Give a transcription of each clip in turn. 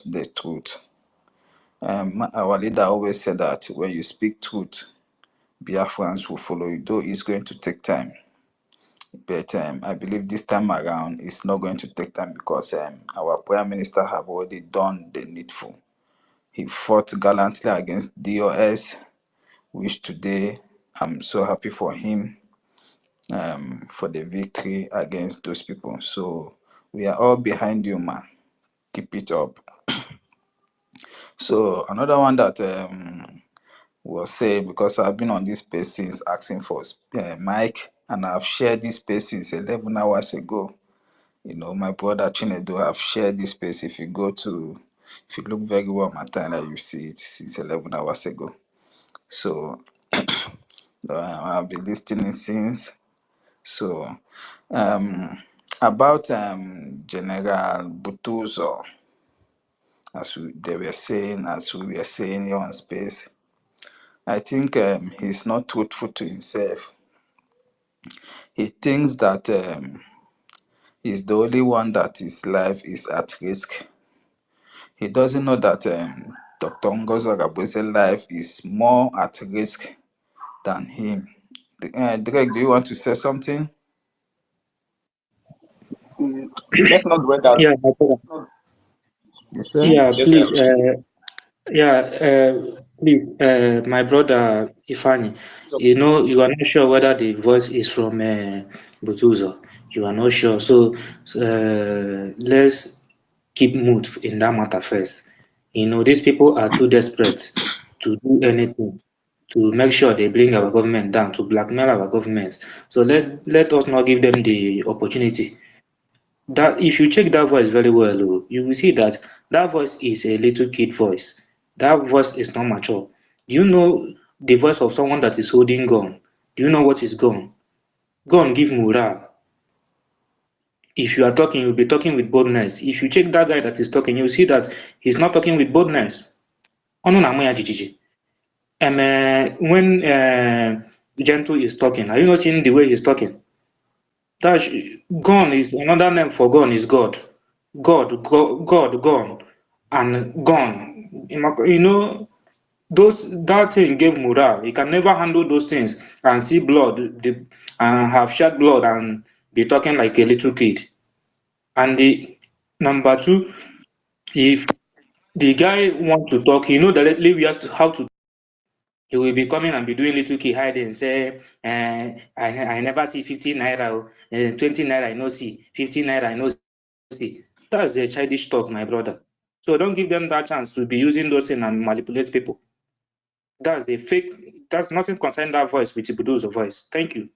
the truth. Our leader always said that when you speak truth, Biafrans will follow you, though it's going to take time. But I believe this time around it's not going to take time because our Prime Minister have already done the needful. He fought gallantly against DOS, which today I'm so happy for him for the victory against those people. So we are all behind you, man. Keep it up. So another one that was saying, because I've been on this space since asking for mic, and I've shared this space since 11 hours ago. My brother Chinedu have shared this space. If you look very well on my timeline, you see it since 11 hours ago. So I've been listening since. So about General Butuzo, as we were saying here on space, I think he's not truthful to himself. He thinks that he's the only one that his life is at risk. He doesn't know that Dr. Ngozo Rabose's life is more at risk than him. Drake, do you want to say something? Let's not dwell that. Yeah, my brother. You say? Yeah, Yes, please. Please, my brother Ifani. You are not sure whether the voice is from Butuzo. You are not sure. So, let's keep mood in that matter first. These people are too desperate to do anything to make sure they bring our government down, to blackmail our government. So let us not give them the opportunity. That if you check that voice very well, you will see that that voice is a little kid voice. That voice is not mature. Do you know the voice of someone that is holding gun? Do you know what is gun? Gun give morale. If you are talking, you'll be talking with boldness. If you check that guy that is talking, you'll see that he's not talking with boldness. Ọnụ na-amụ ya jijiji. When Gentle is talking, are you not seeing the way he's talking? That gone is another name for gone is God. God, gone, and gone. That thing gave morale. You can never handle those things and see blood, and have shed blood and be talking like a little kid. And the number two, if the guy want to talk, he know directly how to. He will be coming and be doing little key hiding, say, I never see 50 naira, 20 naira I no see, 50 naira I no see. That's a childish talk, my brother. So don't give them that chance to be using those things and manipulate people. That's a fake, that's nothing concern that voice with Ibudo's voice. Thank you.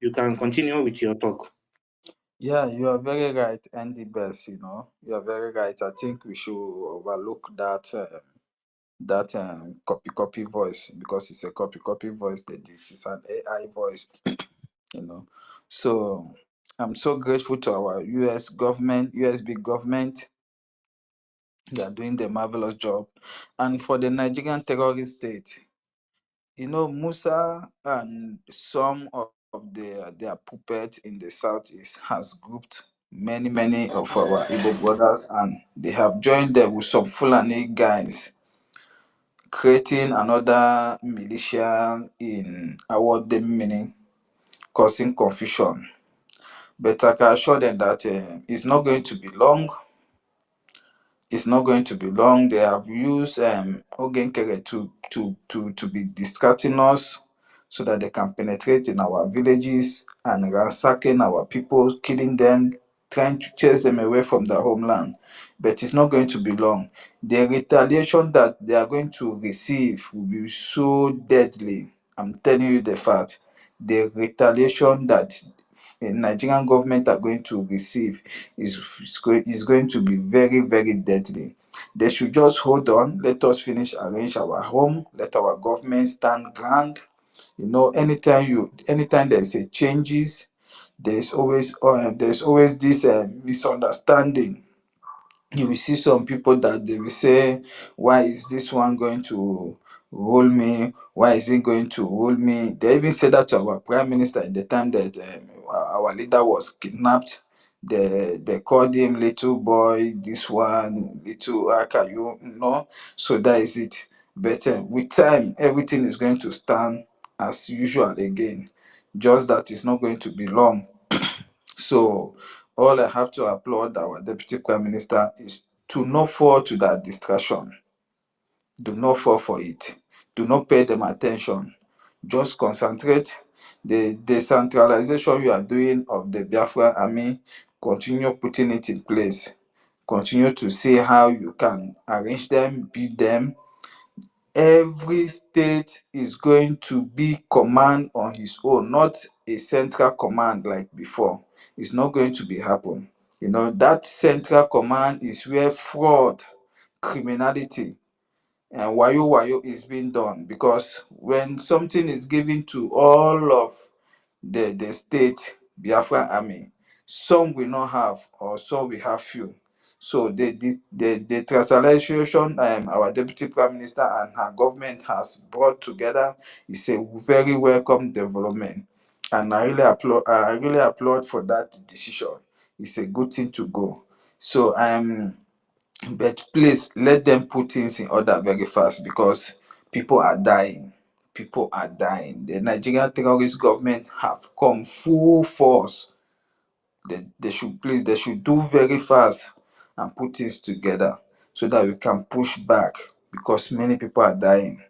You can continue with your talk. Yeah, you are very right, Andy Best. You are very right. I think we should overlook that copy voice because it's a copy voice they did. It's an AI voice. you know. So I'm so grateful to our US government, USB government. They are doing the marvelous job. And for the Nigerian terrorist state, Musa and some of their puppets in the southeast has grouped many of our Igbo brothers, and they have joined them with some Fulani guys, creating another militia in Awodemini, causing confusion. But I can assure them that it's not going to be long. It's not going to be long. They have used Ogenkere to be distracting us so that they can penetrate in our villages and ransacking our people, killing them, trying to chase them away from their homeland. But it's not going to be long. The retaliation that they are going to receive will be so deadly. I'm telling you the fact. The retaliation that the Nigerian government are going to receive is going to be very deadly. They should just hold on. Let us finish arrange our home. Let our government stand ground. Anytime there is a changes, there's always this misunderstanding. You will see some people that they will say, why is this one going to rule me? Why is he going to rule me? They even said that to our prime minister at the time that our leader was kidnapped. They called him little boy, this one, little Aka, you know. So that is it. But with time, everything is going to stand as usual again. Just that it's not going to be long. So all I have to applaud our Deputy Prime Minister is to not fall to that distraction. Do not fall for it. Do not pay them attention. Just concentrate. The decentralization you are doing of the Biafra army, continue putting it in place. Continue to see how you can arrange them, build them. Every state is going to be command on his own, not a central command like before. It's not going to be happen. That central command is where fraud, criminality, and wayo wayo is being done, because when something is given to all of the state Biafra army, some will not have, or some will have few. So the translation our deputy prime minister and her government has brought together is a very welcome development, and I really applaud for that decision. It's a good thing to go. So but please let them put things in order very fast, because people are dying. People are dying. The Nigerian terrorist government have come full force. They should do very fast and put things together so that we can push back, because many people are dying,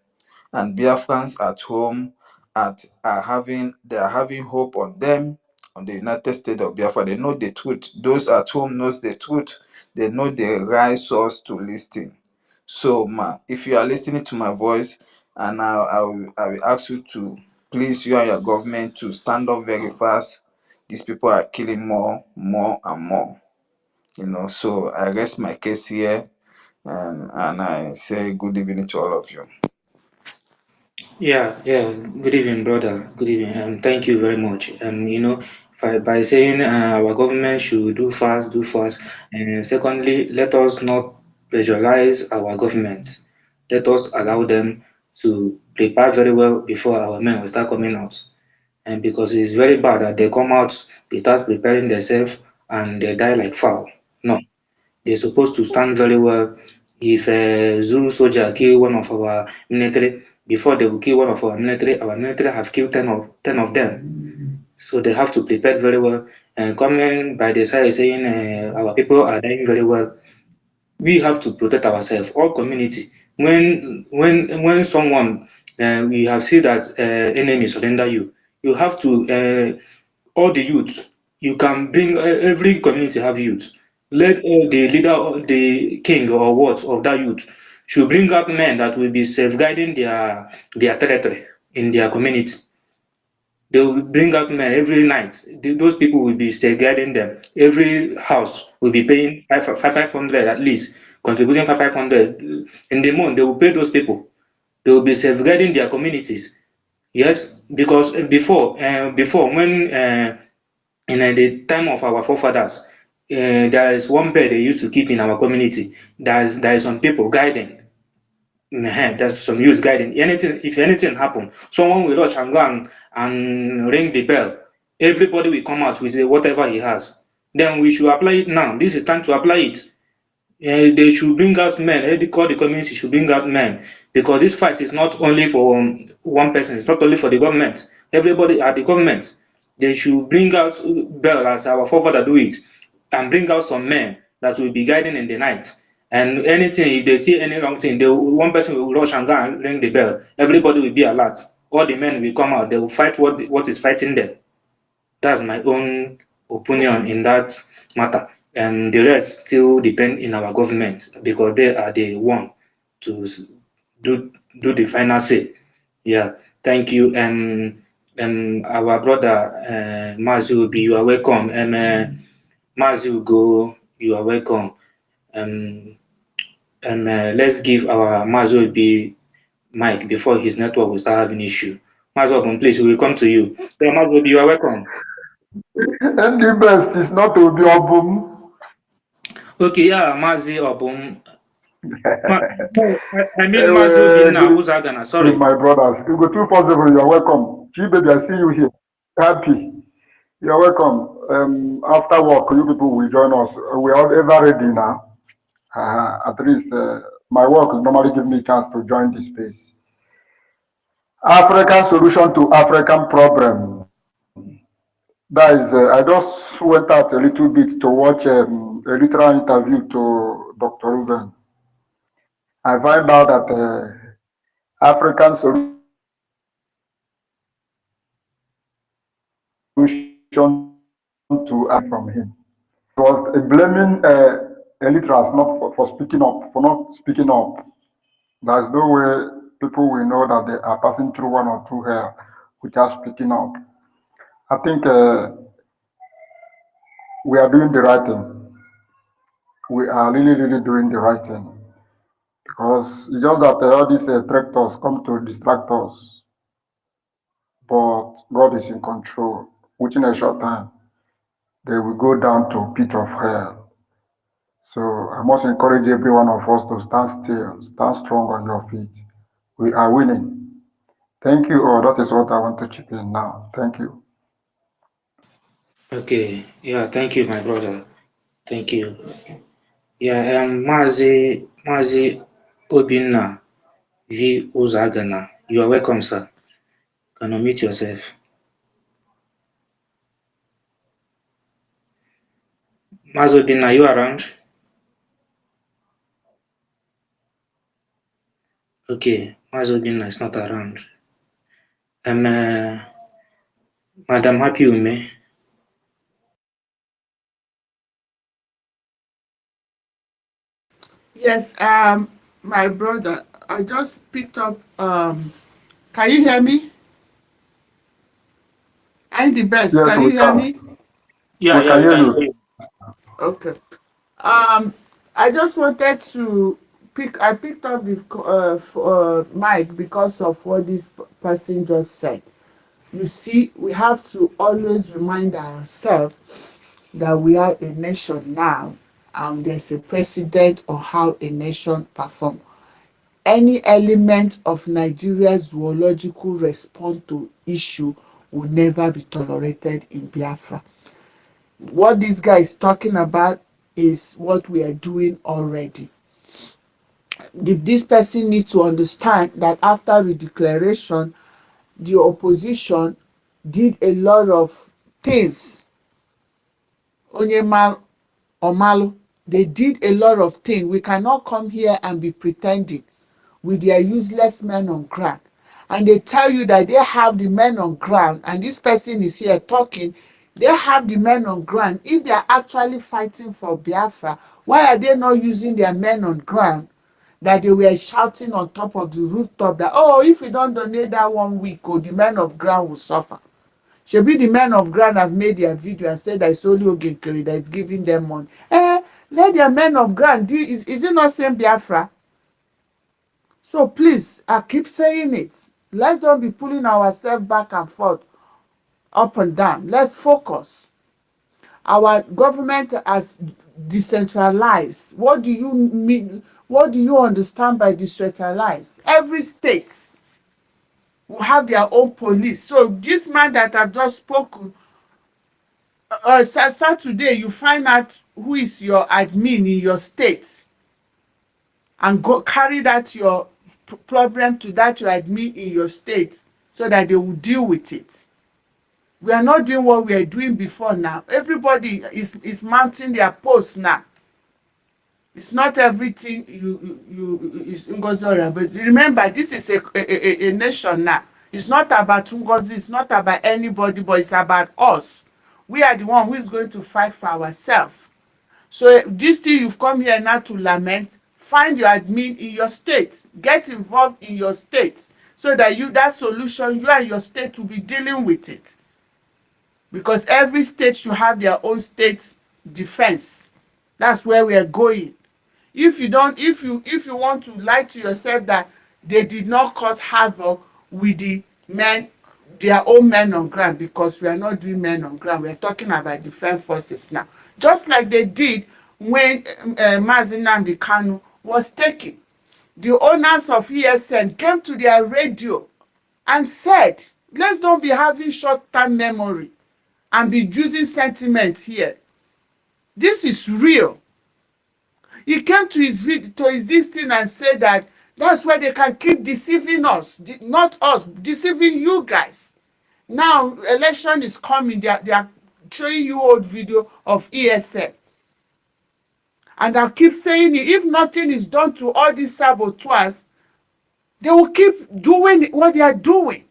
and Biafrans at home they are having hope on them, on the United States of Biafra. They know the truth. Those at home knows the truth. They know the right source to listen. So, if you are listening to my voice, and I will ask you to please, you and your government, to stand up very fast. These people are killing more and more. So I rest my case here, and I say good evening to all of you. Yeah, yeah. Good evening, brother. Good evening. Thank you very much. By saying our government should do fast, do fast. And secondly, let us not pressurize our government. Let us allow them to prepare very well before our men will start coming out. And because it's very bad that they come out, they start preparing themselves, and they die like fowl. No, they're supposed to stand very well. If a Zulu soldier kill one of our military, before they will kill one of our military have killed 10 of them. So they have to prepare very well. And coming by the side saying our people are dying very well, we have to protect ourselves, all community. When someone we have seen that enemy surrender you, you have to all the youth. You can bring every community have youth. Let the leader, or the king or what of that youth should bring up men that will be safeguarding their territory in their community. They will bring out men every night. Those people will be safeguarding them. Every house will be paying 500 at least, contributing 500 in the month. They will pay those people. They will be safeguarding their communities. Yes, because before when in the time of our forefathers, there is one bird they used to keep in our community. There is some people guiding. There's some youth guiding. If anything happen, someone will rush and go and ring the bell. Everybody will come out with whatever he has. Then we should apply it now. This is time to apply it. They should bring out men. The community should bring out men, because this fight is not only for one person. It's not only for the government. Everybody at the government, they should bring out Bell as our forefather do it, and bring out some men that will be guiding in the night. And anything, if they see any wrong thing, one person will rush and go and ring the bell. Everybody will be alert. All the men will come out. They will fight what is fighting them. That's my own opinion in that matter. And the rest still depend in our government, because they are the one to do do the final say. Yeah, thank you. And our brother Mazi Obi, you are welcome. And Mazi Ugo, you are welcome. Um, and let's give our Mazi Obi mic before his network will start having issue. Mazi Obi, please, we will come to you. So, Mazi Obi, you are welcome. And the best is not to be obum. Okay, yeah, Mazi Obum. No, I mean Mazi Obinna Good Uzagana, evening, sorry. my brothers. You go 247, you're welcome. G baby, I see you here. Happy. You're welcome. After work, you people will join us. We are ever ready now. At least my work normally give me chance to join this space. African solution to African problem. That is, I just went out a little bit to watch a literal interview to Dr. Ruben. I find out that African solution to African problem from him. He was blaming illiterates not for speaking up, for not speaking up. There's no way people will know that they are passing through one or two here without speaking up. I think we are doing the right thing. We are really, really doing the right thing. Because it's just that all these tractors come to distract us. But God is in control. Within a short time, they will go down to pit of hell. So I must encourage every one of us to stand still, stand strong on your feet. We are winning. Thank you all. That is what I want to chip in now. Thank you. Okay, yeah, thank you, my brother. Thank you. Yeah, Mazi Obinna V. Uzagana. You are welcome, sir. Can you unmute yourself? Mazi Obinna, are you around? Okay, Mazi Obinna is not around. Madam Happy Ume. Yes, my brother, I just picked up. Can you hear me? I'm the best. Yes, Can we you hear can. me? Yeah, We yeah, can we hear can hear you. you. Okay. Um, I just wanted to pick. I picked up the mic because of what this person just said. You see, we have to always remind ourselves that we are a nation now, and there's a precedent on how a nation performs. Any element of Nigeria's zoological response to issue will never be tolerated in Biafra. What this guy is talking about is what we are doing already. This person needs to understand that after the declaration, the opposition did a lot of things. Onyema Omalo, they did a lot of things. We cannot come here and be pretending with their useless men on ground. And they tell you that they have the men on ground, and this person is here talking. They have the men on ground. If they are actually fighting for Biafra, why are they not using their men on ground that they were shouting on top of the rooftop that, oh, if we don't donate that 1 week, oh, the men of ground will suffer? Shebi the men of ground have made their video and said that it's only Ogenkeri that is giving them money. Let their men of ground do. Is it not saying Biafra? So please, I keep saying it. Let's don't be pulling ourselves back and forth, up and down. Let's focus. Our government has decentralized. What do you mean? What do you understand by decentralized? Every state will have their own police. So this man that I've just spoken, Saturday, you find out who is your admin in your state and go carry that your problem to that your admin in your state so that they will deal with it. We are not doing what we are doing before now. Everybody is mounting their posts now. It's not everything you is Ngozi, but remember, this is a nation now. It's not about Ngozi, it's not about anybody, but it's about us. We are the one who is going to fight for ourselves. So this thing you've come here now to lament, find your admin in your state. Get involved in your state so that that solution, you and your state will be dealing with it. Because every state should have their own state defense. That's where we are going. If you want to lie to yourself that they did not cause havoc with the men, their own men on ground, because we are not doing men on ground, we are talking about defense forces now, just like they did when Mazi Nnamdi Kanu was taken. The owners of ESN came to their radio and said, let's don't be having short-term memory. and be using sentiments here. This is real. He came to his this thing and said that that's why they can keep deceiving us, not us, deceiving you guys. Now election is coming. They are showing you old video of ESL, and I'll keep saying it. If nothing is done to all these saboteurs, they will keep doing what they are doing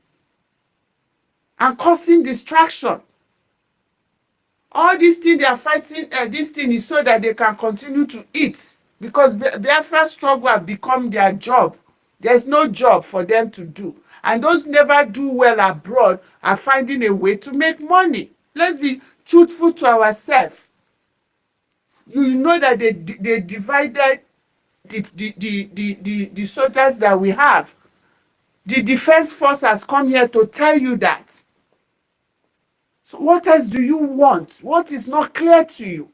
and causing distraction. All these things they are fighting, this thing is so that they can continue to eat, because Biafra struggle have become their job. There's no job for them to do. And those never do well abroad are finding a way to make money. Let's be truthful to ourselves. You know that they divided the soldiers that we have. The defense force has come here to tell you that. So what else do you want? What is not clear to you?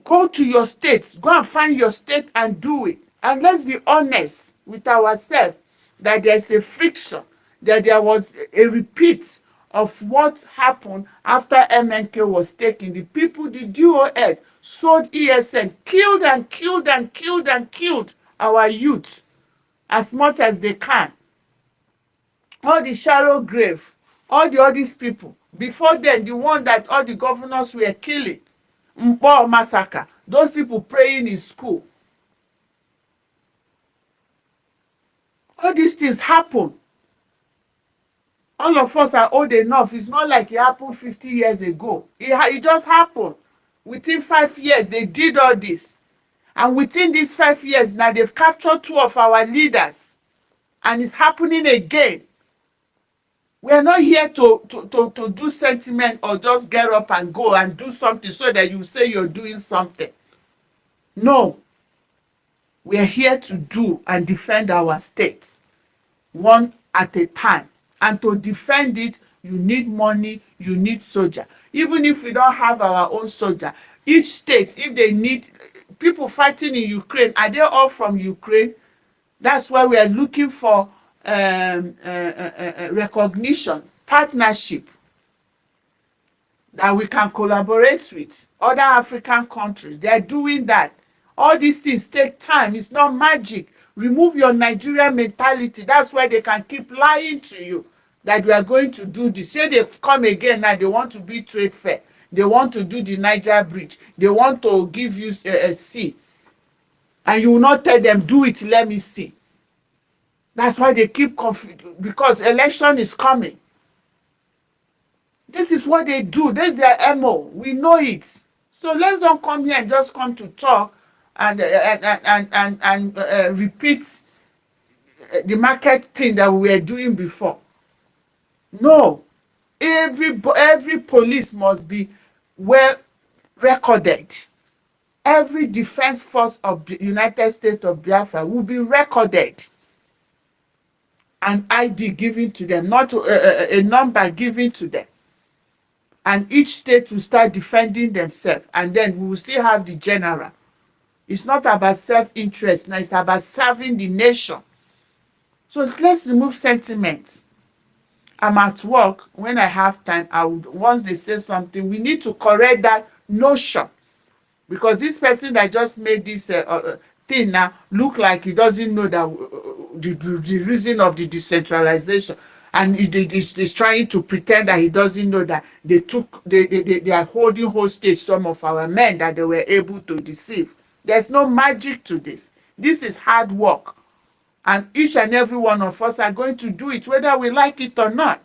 Go to your state. Go and find your state and do it. And let's be honest with ourselves that there's a friction, that there was a repeat of what happened after MNK was taken. The people, the DOS, sold ESN, killed and killed and killed and killed our youth as much as they can. All the shallow grave, all these people. Before then, the one that all the governors were killing, Mpo massacre, those people praying in school. All these things happen. All of us are old enough. It's not like it happened 50 years ago. It just happened. Within 5 years, they did all this. And within these 5 years, now they've captured 2 of our leaders. And it's happening again. We are not here to do sentiment or just get up and go and do something so that you say you're doing something. No. We are here to do and defend our state, one at a time. And to defend it, you need money, you need soldier. Even if we don't have our own soldier, each state, if they need people fighting in Ukraine, are they all from Ukraine? That's why we are looking for recognition, partnership, that we can collaborate with other African countries. They are doing that. All these things take time. It's not magic. Remove your Nigerian mentality. That's why they can keep lying to you that we are going to do this. Say they come again now, they want to be trade fair. They want to do the Niger Bridge. They want to give you a sea. And you will not tell them, do it, let me see. That's why they keep confused, because election is coming. This is what they do. This is their MO. We know it. So let's don't come here and just come to talk and repeat the market thing that we were doing before. No. Every police must be well recorded. Every defense force of the United States of Biafra will be recorded. An ID given to them, not a number given to them. And each state will start defending themselves. And then we will still have the general. It's not about self-interest. Now it's about serving the nation. So let's remove sentiment. I'm at work. When I have time, once they say something, we need to correct that notion. Because this person that just made this thing now look like he doesn't know that the reason of the decentralization, and he's trying to pretend that he doesn't know that they are holding hostage some of our men that they were able to deceive. There's no magic to this. This is hard work, and each and every one of us are going to do it whether we like it or not.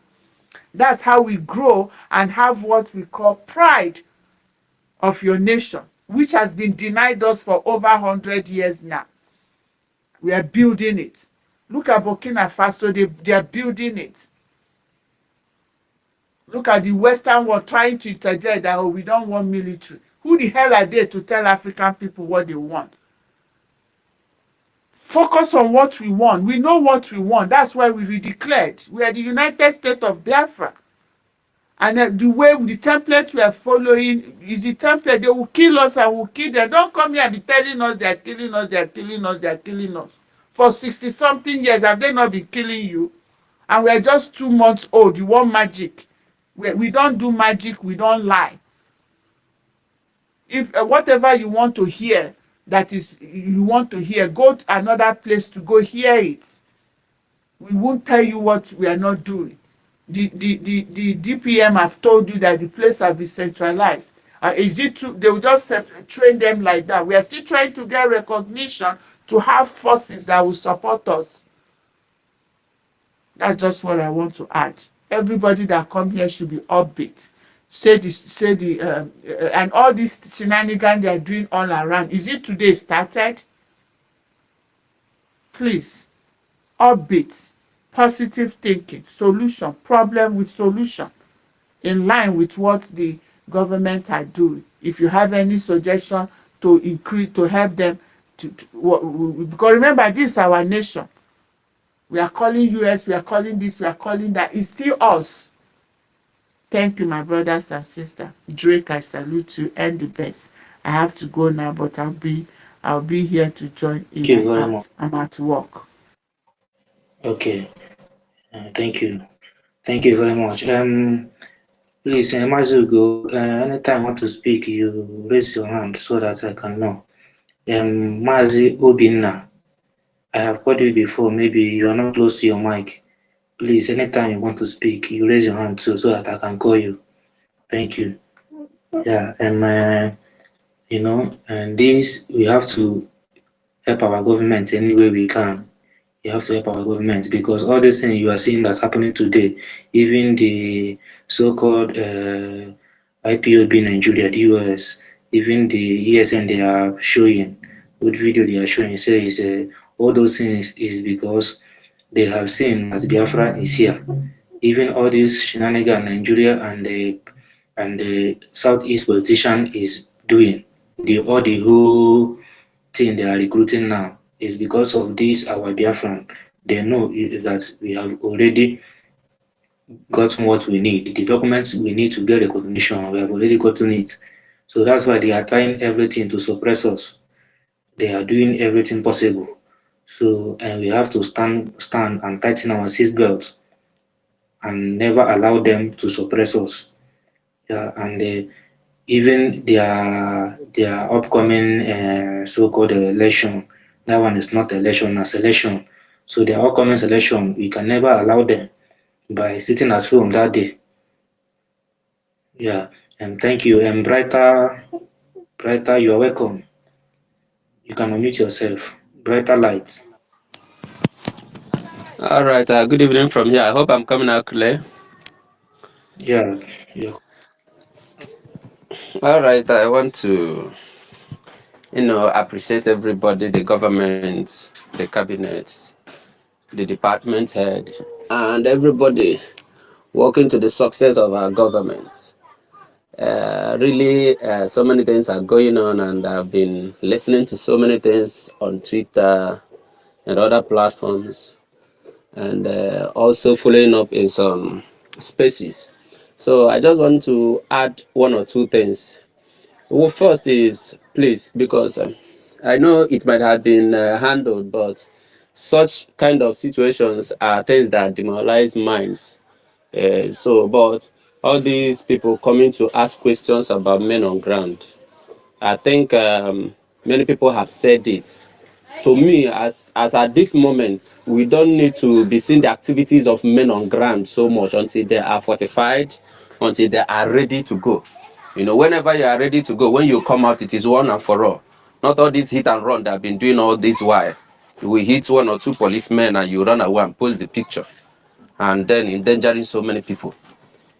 That's how we grow and have what we call pride of your nation, which has been denied us for over 100 years now. We are building it. Look at Burkina Faso, they are building it. Look at the Western world trying to interject that, oh, we don't want military. Who the hell are they to tell African people what they want? Focus on what we want. We know what we want. That's why we declared. We are the United States of Biafra. And the way, the template we are following is the template. They will kill us and we'll kill them. Don't come here and be telling us they are killing us, they are killing us, they are killing us. For 60-something years, have they not been killing you? And we are just 2 months old. You want magic. We don't do magic, we don't lie. If whatever you want to hear, that is you want to hear, go to another place to go hear it. We won't tell you what we are not doing. The DPM have told you that the place have been centralized. Is it true? They will just train them like that. We are still trying to get recognition to have forces that will support us. That's just what I want to add. Everybody that come here should be upbeat. And all this shenanigans they are doing all around. Is it today started? Please, upbeat, positive thinking, solution, problem with solution, in line with what the government are doing. If you have any suggestion to increase, to help them, because remember, this is our nation. We are calling US, we are calling this, we are calling that. It's still us. Thank you, my brothers and sisters. Drake, I salute you and the best. I have to go now, but I'll be here to join Thank in you and very much. out. I'm at work. Okay, thank you. Thank you very much. Please, Mazugo, anytime you want to speak, you raise your hand so that I can know. Mazi Obinna, I have called you before. Maybe you are not close to your mic. Please, anytime you want to speak, you raise your hand too so that I can call you. Thank you. Yeah, and this we have to help our government any way we can. We have to help our government because all these things you are seeing that's happening today, even the so-called IPOB Nigeria, the US, even the ESN they are showing, what video they are showing says all those things is because they have seen that Biafra is here. Even all this shenanigan Nigeria and the Southeast politician is doing, the whole thing they are recruiting now is because of this our Biafran. They know that we have already gotten what we need. The documents we need to get recognition, we have already gotten it. So that's why they are trying everything to suppress us. They are doing everything possible. So and we have to stand and tighten our seatbelts and never allow them to suppress us. Yeah, and even their upcoming so-called election, that one is not election, na selection. So their upcoming selection, we can never allow them by sitting at home that day. Yeah, and thank you. And brighter, you are welcome. You can unmute yourself. Brighter light. All right. Good evening from here. I hope I'm coming out clear. Yeah, yeah. All right. I want to, appreciate everybody, the government, the cabinet, the department head, and everybody working to the success of our government. Really, so many things are going on, and I've been listening to so many things on Twitter and other platforms, and also following up in some spaces. So I just want to add one or two things. Well, first is please, because I know it might have been handled, but such kind of situations are things that demoralize minds. But all these people coming to ask questions about men on ground, I think many people have said it. To me, as at this moment, we don't need to be seeing the activities of men on ground so much until they are fortified, until they are ready to go. Whenever you are ready to go, when you come out, it is one and for all. Not all this hit and run that have been doing all this while. You will hit one or two policemen and you run away and post the picture, and then endangering so many people.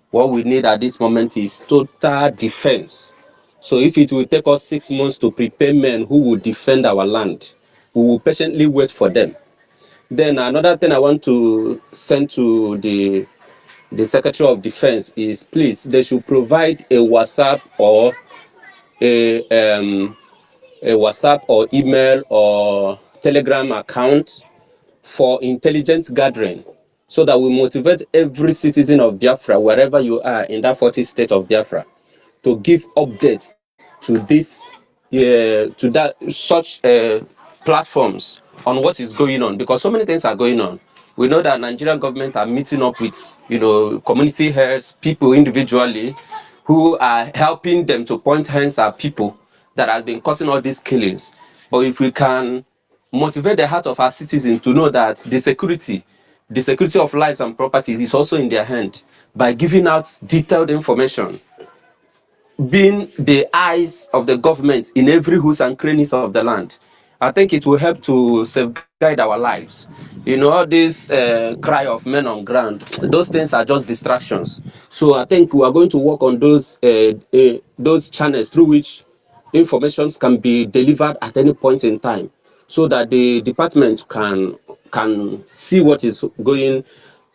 What we need at this moment is total defense. So if it will take us 6 months to prepare men who will defend our land, we will patiently wait for them. Then another thing I want to send to the Secretary of Defense is, please, they should provide a um a WhatsApp or email or Telegram account for intelligence gathering, so that we motivate every citizen of Biafra, wherever you are in that 40 state of Biafra, to give updates to such platforms on what is going on, because so many things are going on. We know that Nigerian government are meeting up with, community heads, people individually, who are helping them to point hands at people that have been causing all these killings. But if we can motivate the heart of our citizens to know that the security of lives and properties is also in their hand by giving out detailed information, being the eyes of the government in every hooks and crannies of the land. I think it will help to safeguard our lives. All this cry of men on ground, those things are just distractions. So I think we are going to work on those channels through which informations can be delivered at any point in time, so that the department can see what is going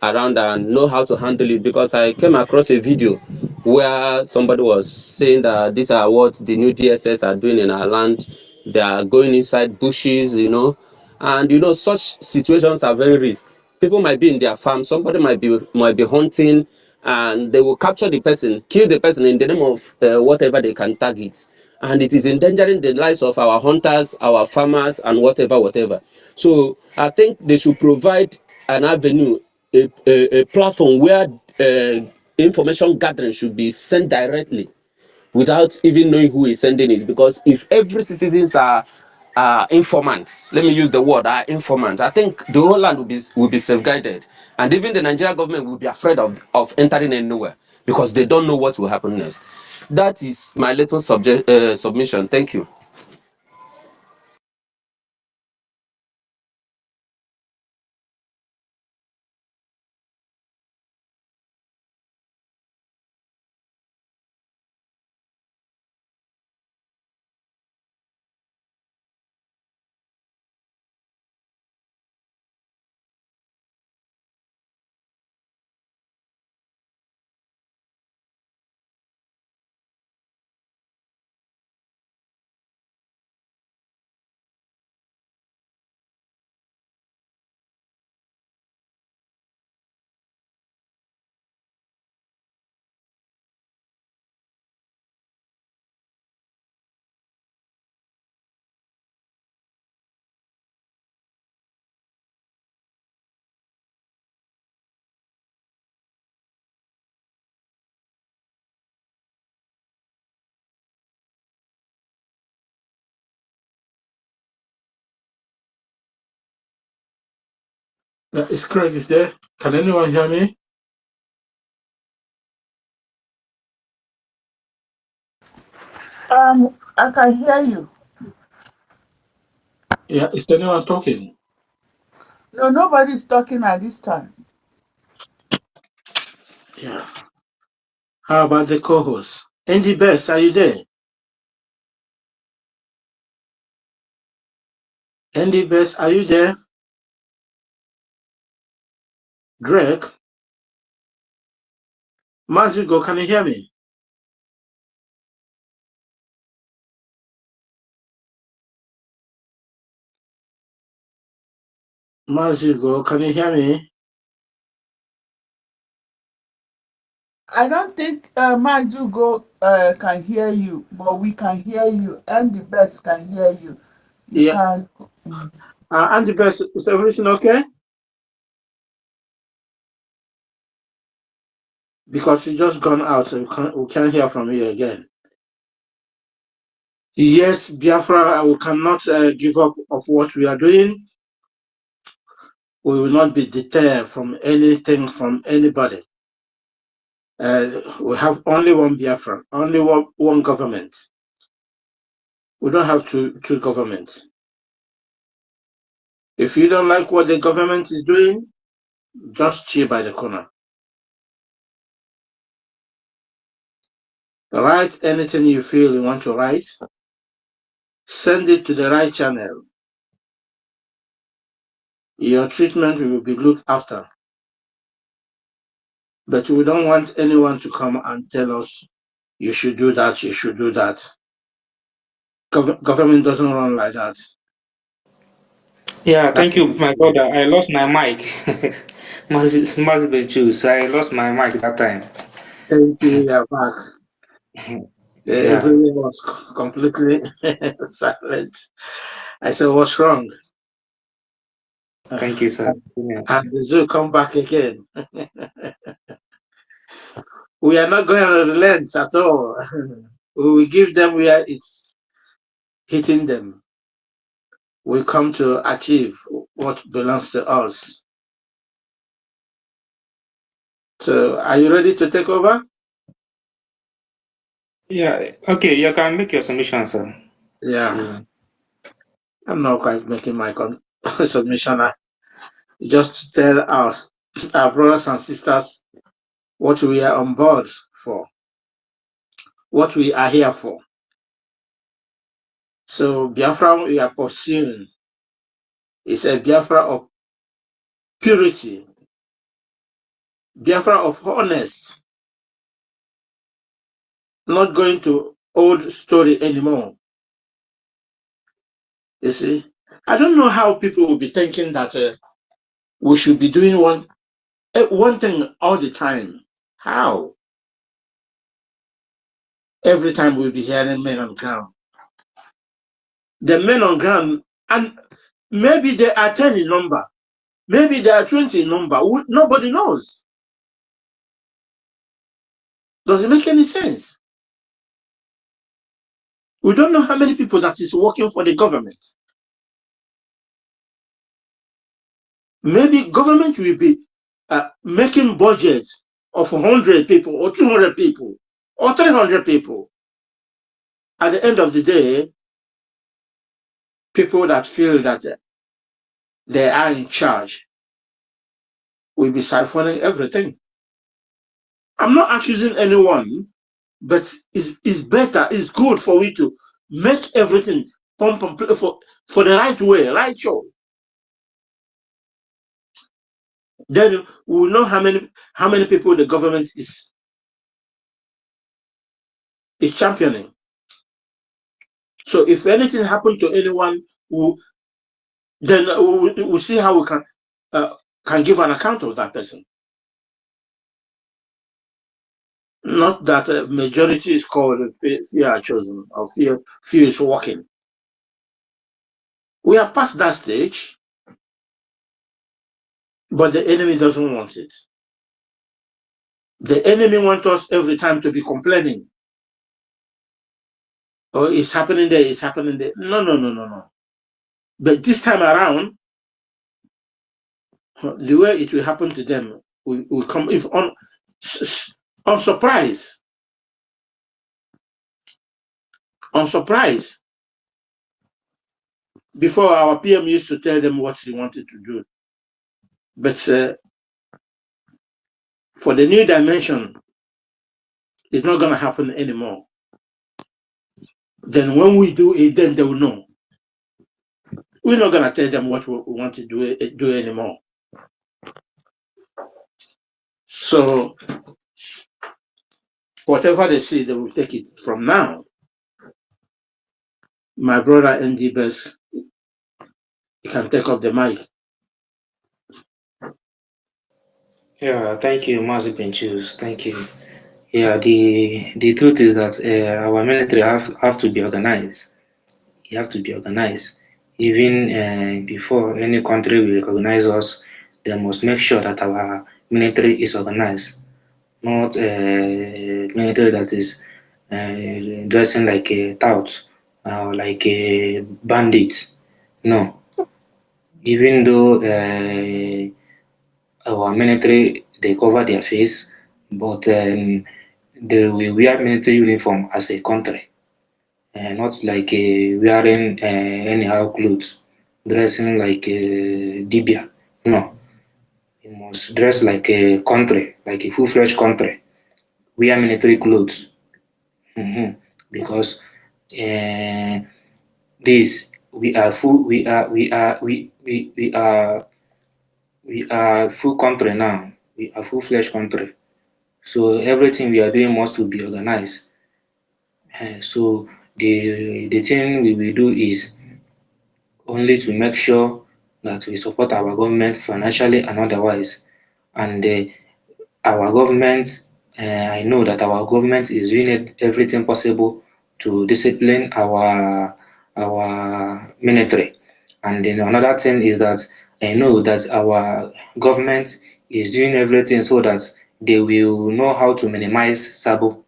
around and know how to handle it. Because I came across a video where somebody was saying that these are what the new DSS are doing in our land. They are going inside bushes, and such situations are very risky. People might be in their farm, somebody might be hunting, and they will capture the person, kill the person in the name of whatever they can target, and it is endangering the lives of our hunters, our farmers, and whatever. So I think they should provide an avenue, a platform where information gathering should be sent directly without even knowing who is sending it. Because if every citizens are informants, let me use the word, are informants, I think the whole land will be safeguarded, and even the Nigerian government will be afraid of entering anywhere, because they don't know what will happen next. That is my little submission. Thank you. Is Craig is there? Can anyone hear me? I can hear you. Yeah, is anyone talking? No, nobody's talking at this time. Yeah. How about the co-host? Andy Best, are you there? Andy Best, are you there? Greg? Mazigo, can you hear me? Mazigo, can you hear me? I don't think Majugo can hear you, but we can hear you, and the best can hear you. You Yeah. can. Mm. Andy Best, is everything okay? Because you just gone out, so we can't hear from you again. Yes, Biafra, we cannot give up of what we are doing. We will not be deterred from anything, from anybody. We have only one Biafra, only one government. We don't have two governments. If you don't like what the government is doing, just chill by the corner. Write anything you feel you want to write, send it to the right channel. Your treatment will be looked after. But we don't want anyone to come and tell us, you should do that, you should do that. Government doesn't run like that. Yeah, That thank you, my brother. I lost my mic. Must be juice. I lost my mic that time. thank you, you're back. Yeah. Everyone was completely silent. I said, what's wrong? Thank you, sir. Yeah. And the zoo come back again. We are not going to relent at all. We will give them where it's hitting them. We come to achieve what belongs to us. So, are you ready to take over? Yeah. Okay, you can make your submission, sir. Yeah, So, I'm not quite making my submission. Just to tell us, our brothers and sisters, what we are on board for, what we are here for. So, Biafra we are pursuing is a Biafra of purity, Biafra of honest, not going to old story anymore. You see, I don't know how people will be thinking that we should be doing one thing all the time. How? Every time we'll be hearing men on ground. The men on ground, and maybe they are 10 in number, maybe they are 20 in number. Nobody knows. Does it make any sense? We don't know how many people that is working for the government. Maybe government will be making budget of 100 people or 200 people or 300 people. At the end of the day, people that feel that they are in charge will be siphoning everything. I'm not accusing anyone, but it's better, it's good for we to make everything pump and play for the right way, right show. Then we will know how many people the government is championing. So if anything happened to anyone, then we'll see how we can give an account of that person. Not that a majority is called, few are chosen, or few is working. We are past that stage, but the enemy doesn't want it. The enemy wants us every time to be complaining. Oh, it's happening there, it's happening there. No, no, no, no, no. But this time around, the way it will happen to them will come if on surprise. On surprise. Before, our PM used to tell them what he wanted to do. But for the new dimension, it's not going to happen anymore. Then when we do it, then they will know. We're not going to tell them what we want to do anymore. So whatever they see, they will take it. From now, my brother ND Best, he can take up the mic. yeah, thank you, Mazi Pinchus. Thank you. Yeah, the truth is that our military have to be organized. You have to be organized. Even before any country will recognize us, they must make sure that our military is organized, not military that is dressing like a tout or like a bandit. No, even though our military they cover their face, but they will wear military uniform as a country, not like wearing anyhow clothes, dressing like a dibia. No, you must dress like a country, like a full-fledged country. Wear military clothes, hmm because uh, this we are full. We are full country now. We are full-fledged country. So everything we are doing must to be organized. So the thing we will do is only to make sure that we support our government financially and otherwise. And our government, I know that our government is doing everything possible to discipline our military. And then another thing is that I know that our government is doing everything so that they will know how to minimize sabo,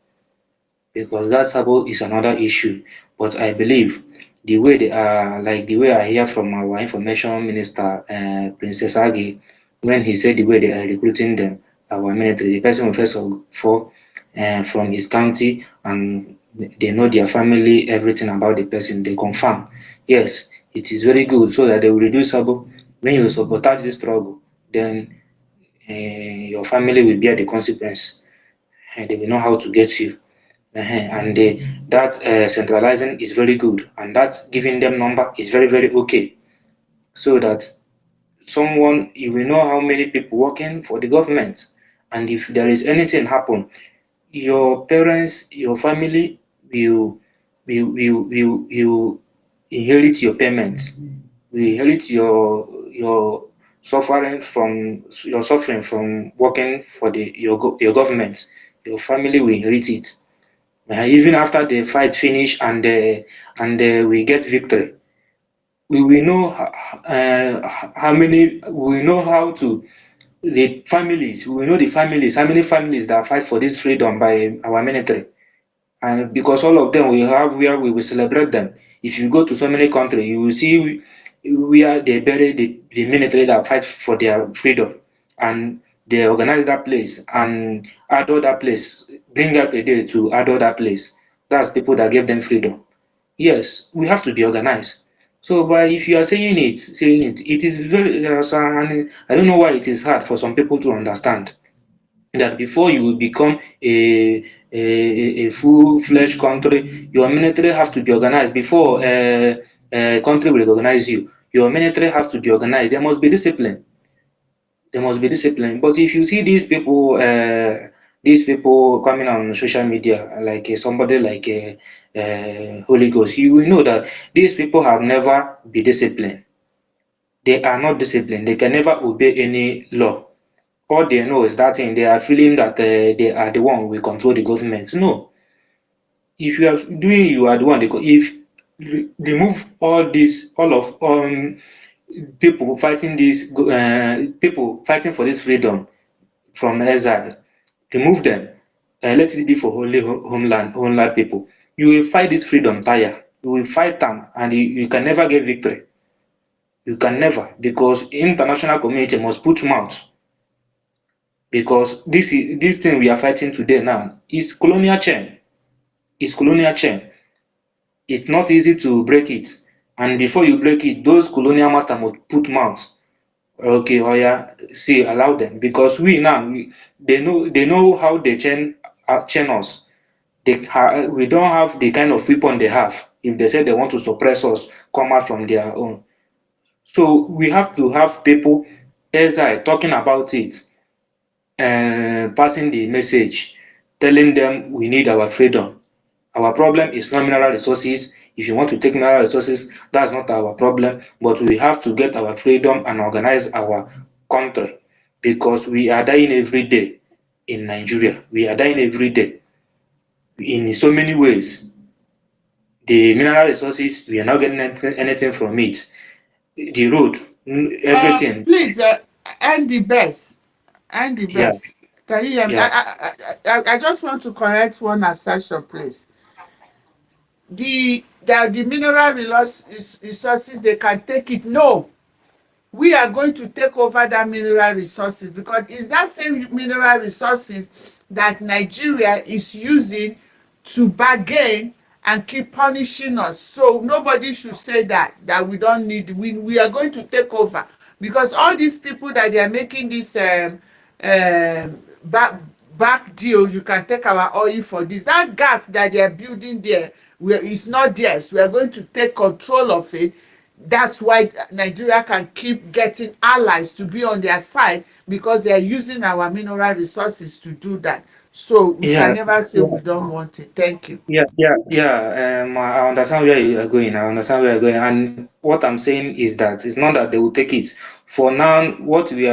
because that sabo is another issue. But I believe the way they are, like the way I hear from our information minister, Princess Agi, when he said the way they are recruiting them, our military, the person will first of all from his county, and they know their family, everything about the person, they confirm. Yes, it is very good so that they will reduce sabo. When you sabotage this struggle, then your family will bear the consequence, and they will know how to get you. And that centralizing is very good, and that giving them number is very very okay, so that someone, you will know how many people working for the government, and if there is anything happen, your parents, your family will inherit your payment, will inherit your suffering from working for your government. Your family will inherit it. Even after the fight finish, and we get victory, we will know how many, we will know how to, the families, we will know the families, how many families that fight for this freedom by our military. And because all of them will have where we will celebrate them. If you go to so many countries, you will see where they bury the military that fight for their freedom, and they organize that place and adore that place, bring up a day to adore that place. That's people that gave them freedom. Yes, we have to be organized. So, but if you are saying it, it is very, and I don't know why it is hard for some people to understand that before you will become a full-fledged country, your military have to be organized. Before a country will recognize you, your military has to be organized. There must be discipline. There must be discipline. But if you see these people coming on social media, like somebody like Holy Ghost, you will know that these people have never been disciplined. They are not disciplined. They can never obey any law. All they know is that thing, they are feeling that they are the one who will control the government. No, if you are doing, you are the one. If remove all of people fighting people fighting for this freedom from exile, remove them. Let it be for homeland people. You will fight this freedom tire. You will fight them, and you can never get victory. You can never, because international community must put mouth, because this thing we are fighting today now is colonial chain. It's colonial chain. It's not easy to break it. And before you break it, those colonial master must put mouth. Okay, oh yeah, see, allow them, because we now they know how they chain us. We don't have the kind of weapon they have. If they say they want to suppress us, come out from their own. So we have to have people, as I talking about it, passing the message, telling them we need our freedom. Our problem is not mineral resources. If you want to take mineral resources, that's not our problem. But we have to get our freedom and organize our country, because we are dying every day in Nigeria. We are dying every day in so many ways. The mineral resources, we are not getting anything from it. The road, everything. Please, end the best. End the Yeah, best. Can you hear me? yeah, I just want to correct one assertion, please. The mineral resources, they can take it. No, we are going to take over that mineral resources, because it's that same mineral resources that Nigeria is using to bargain and keep punishing us. So nobody should say that we don't need, we are going to take over, because all these people that they are making this back deal, you can take our oil for this, that gas that they are building there, it's not theirs. We are going to take control of it. That's why Nigeria can keep getting allies to be on their side, because they are using our mineral resources to do that. So we can yeah. never say we don't want it. Thank you. Yeah. I understand where you are going. I understand where you're going. And what I'm saying is that it's not that they will take it. For now, what we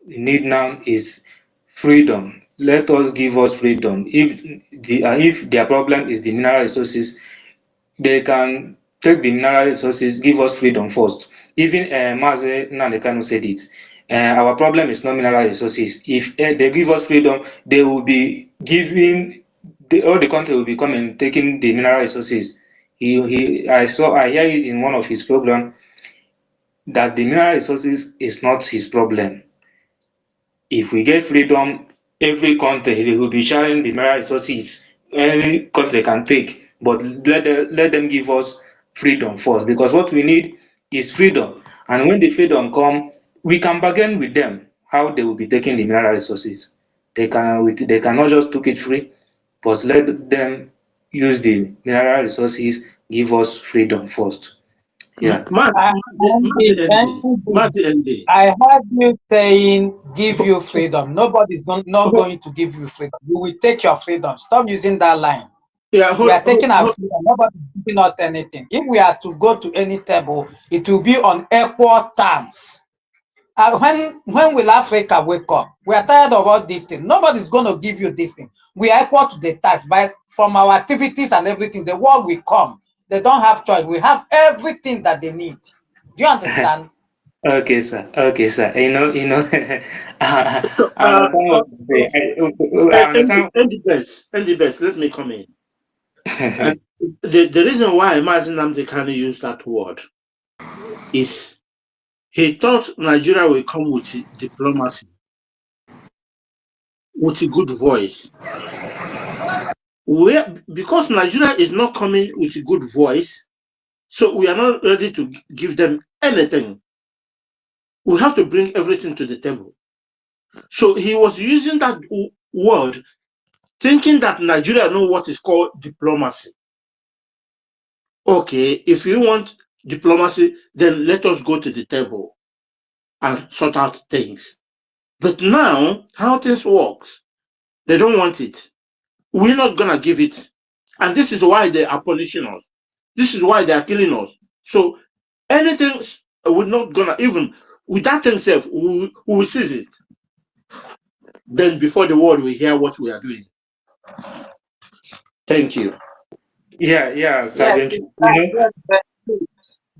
need now is freedom. Let us give us freedom. If their problem is the mineral resources, they can take the mineral resources, give us freedom first. Even Mazi Nnamdi Kanu said it. Our problem is not mineral resources. If they give us freedom, they will be giving all the country will be coming taking the mineral resources. I hear it in one of his program that the mineral resources is not his problem. If we get freedom, every country they will be sharing the mineral resources any country can take, but let them give us freedom first because what we need is freedom. And when the freedom come, we can bargain with them how they will be taking the mineral resources. They cannot just took it free, but let them use the mineral resources, give us freedom first. Yeah. Andy, Mazi ND. I heard you saying give you freedom. Nobody's not going to give you freedom. We will take your freedom. Stop using that line. Yeah, We are taking our freedom. Nobody's giving us anything. If we are to go to any table, it will be on equal terms. When will Africa wake up? We are tired of all these things. Nobody's going to give you this thing. We are equal to the tax. But from our activities and everything, the world will come. They don't have choice. We have everything that they need. Do you understand? Okay, sir. Okay, sir. I uh, understand uh, what you say. I understand. and the best, let me come in. And the reason why Mazi Nnamdi Kanu used that word is he thought Nigeria will come with diplomacy, with a good voice. Because Nigeria is not coming with a good voice, so we are not ready to give them anything. We have to bring everything to the table. So he was using that word, thinking that Nigeria know what is called diplomacy. Okay, if you want diplomacy, then let us go to the table and sort out things. But now, how things works, they don't want it. We're not gonna give it, and this is why they are punishing us. This is why they are killing us. So anything we're not gonna even with that thing self, we will seize it. Then before the world will hear what we are doing. Thank you. Yeah, yeah, Yes, Sergeant.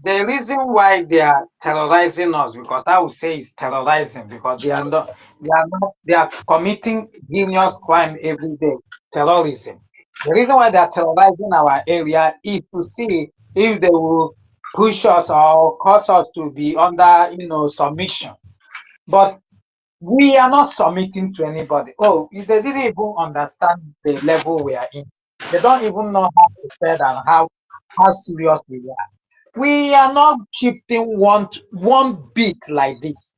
the reason why they are terrorizing us, because I would say it's terrorizing, because they are committing heinous crime every day, terrorism. The reason why they are terrorizing our area is to see if they will push us or cause us to be under, submission. But we are not submitting to anybody. Oh, if they didn't even understand the level we are in. They don't even know how prepared and how serious we are. We are not shifting one bit like this.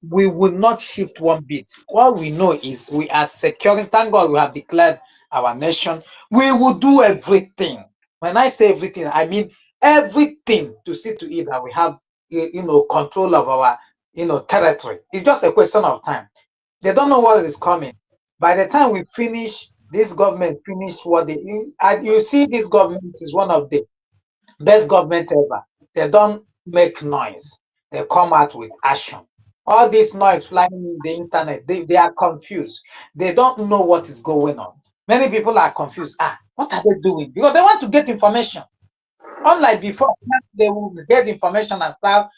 We will not shift one bit. All we know is we are securing. Thank God we have declared our nation. We will do everything. When I say everything, I mean everything to see to it that we have, control of our, territory. It's just a question of time. They don't know what is coming. By the time we finish, this government finish what you see, this government is one of the best government ever. They don't make noise. They come out with action. All this noise flying in the internet, they are confused. They don't know what is going on. Many people are confused. What are they doing? Because they want to get information. Unlike before, they will get information and start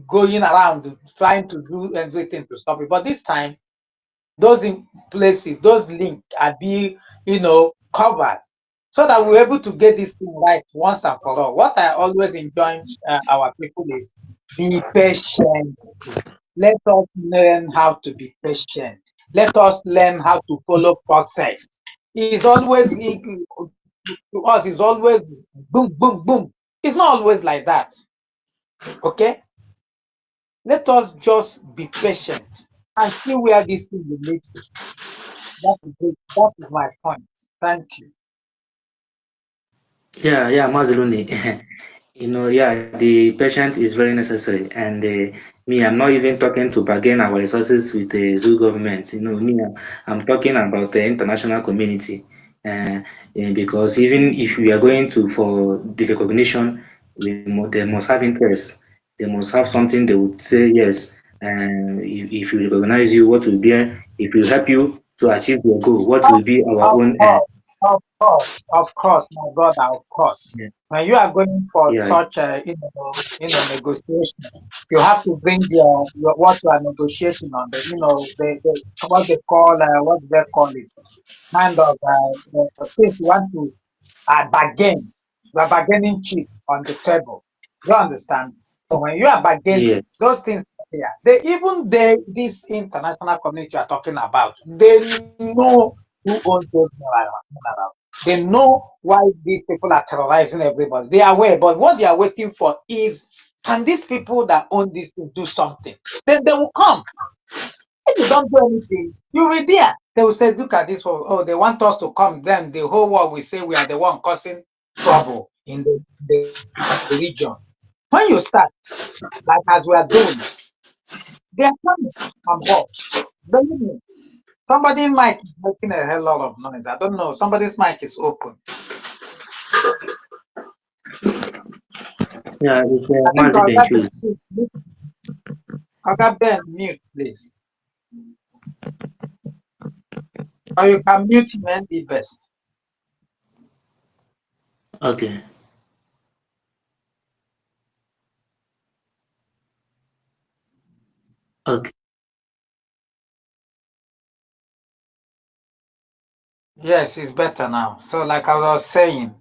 going around trying to do everything to stop it. But this time, those places, those links are being, covered so that we're able to get this thing right once and for all. What I always enjoy our people is be patient. Let us learn how to be patient. Let us learn how to follow process. It's always to us. It's always boom, boom, boom. It's not always like that. Okay, let us just be patient and see where this thing will lead to. That is it. That is my point. Thank you. Yeah, yeah, Mazluni. Yeah, the patient is very necessary. And me, I'm not even talking to bargain our resources with the zoo government. Me, I'm talking about the international community. Because even if we are going to for the recognition, they must have interest. They must have something they would say yes. And if we recognize you, what will be, if we help you to achieve your goal, what will be our Of own course. Of course, my brother, of course. Yeah, When you are going for yeah, such a, negotiation, you have to bring your what you are negotiating on, the what they call, what do they call it? Kind of the things you want to bargain. You are bargaining chip on the table. You understand? So when you are bargaining, yeah, those things are there. This international community you are talking about, they know who owns those minerals. They know why these people are terrorizing everybody. They are aware, but what they are waiting for is, can these people that own this thing do something? Then they will come. If you don't do anything, you will be there. They will say, look at this one. Oh, they want us to come. Then the whole world will say we are the one causing trouble in the region. When you start, like as we are doing, they are coming on board. Believe me. Somebody's mic is making a hell lot of noise. I don't know. Somebody's mic is open. yeah. It's I think Mazi I'll get Benchu. to Oga Ben mute, please. Or you can mute him and the best. Okay, okay, Yes, it's better now. So, like I was saying,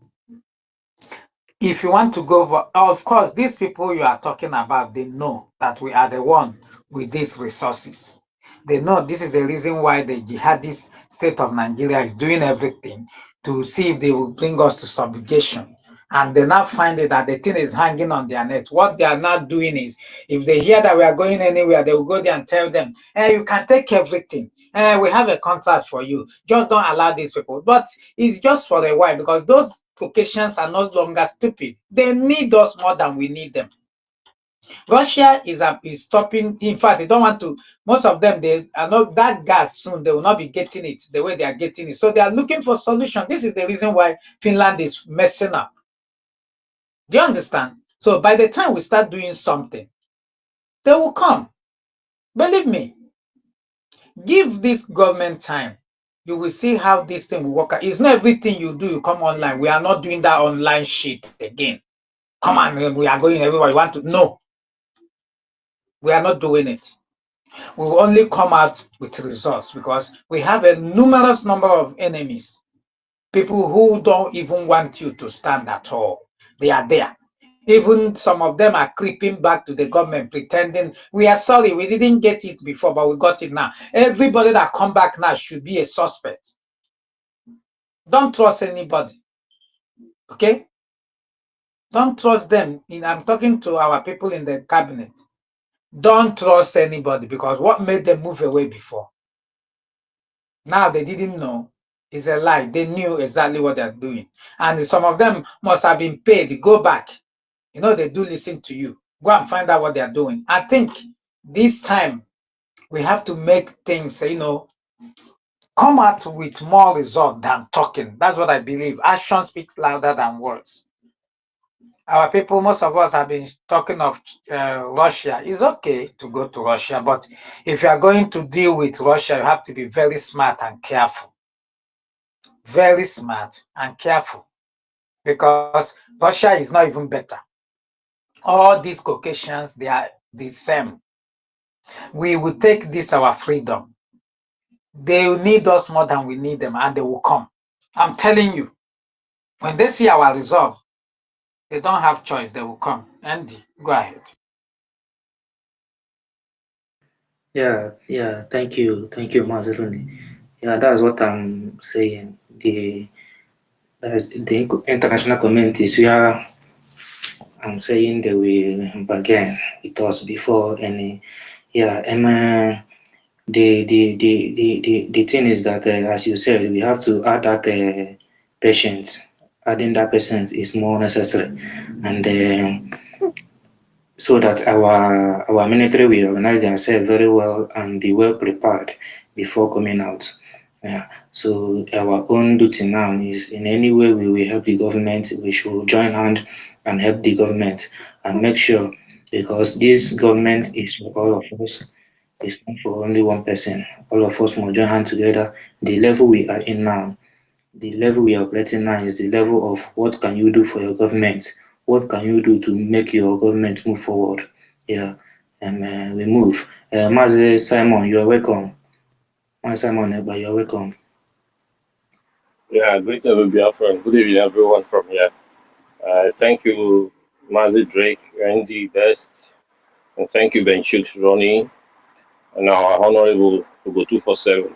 if you want to go for, of course, these people you are talking about, they know that we are the one with these resources. They know this is the reason why the jihadist state of Nigeria is doing everything to see if they will bring us to subjugation. And they now find it that the thing is hanging on their neck. What they are not doing is, if they hear that we are going anywhere, they will go there and tell them, you can take everything. We have a contract for you. Just don't allow these people. But it's just for a while, because those Caucasians are no longer stupid. They need us more than we need them. Russia is stopping. In fact, they don't want to. Most of them, they are not that gas soon. They will not be getting it the way they are getting it. So they are looking for solution. This is the reason why Finland is messing up. Do you understand? So by the time we start doing something, they will come. Believe me. Give this government time. You will see how this thing will work out. It's not everything you do, you come online. We are not doing that online shit again. Come on, we are going everywhere. You want to? No, we are not doing it. We will only come out with results because we have a numerous number of enemies. People who don't even want you to stand at all. They are there. Even some of them are creeping back to the government, pretending we are sorry, we didn't get it before, but we got it now. Everybody that come back now should be a suspect. Don't trust anybody. Okay? Don't trust them. I'm talking to our people in the cabinet. Don't trust anybody, because what made them move away before? Now they didn't know. It's a lie. They knew exactly what they're doing. And some of them must have been paid. Go back. They do listen to you. Go and find out what they're doing. I think this time we have to make things, come out with more result than talking. That's what I believe. Action speaks louder than words. Our people, most of us have been talking of Russia. It's okay to go to Russia, but if you are going to deal with Russia, you have to be very smart and careful. Very smart and careful, because Russia is not even better. All these Caucasians, they are the same. We will take this our freedom. They will need us more than we need them, and they will come. I'm telling you, when they see our resolve, they don't have choice. They will come. Andy, go ahead. yeah, yeah. Thank you, Mazeruni. Yeah, that's what I'm saying. The international communities where I'm saying they will begin with us before any. Yeah, and the thing is that, as you said, we have to add that patience. Adding that patience is more necessary, and so that our military will organize themselves very well and be well prepared before coming out. Yeah. So our own duty now is, in any way we will help the government, we should join hand and help the government and make sure, because this government is for all of us. It's not for only one person. All of us must join hand together. The level we are in now, The level we are operating now is the level of what can you do for your government? What can you do to make your government move forward? Yeah, and we move. Mazi Simon, you are welcome. Mazi Simon, you are welcome. Yeah, great to have you, friend. Good evening, everyone from here. Thank you, Mazi Drake, Randy Best, and thank you, Benchuk Ronnie, and our Honorable Ugo 247.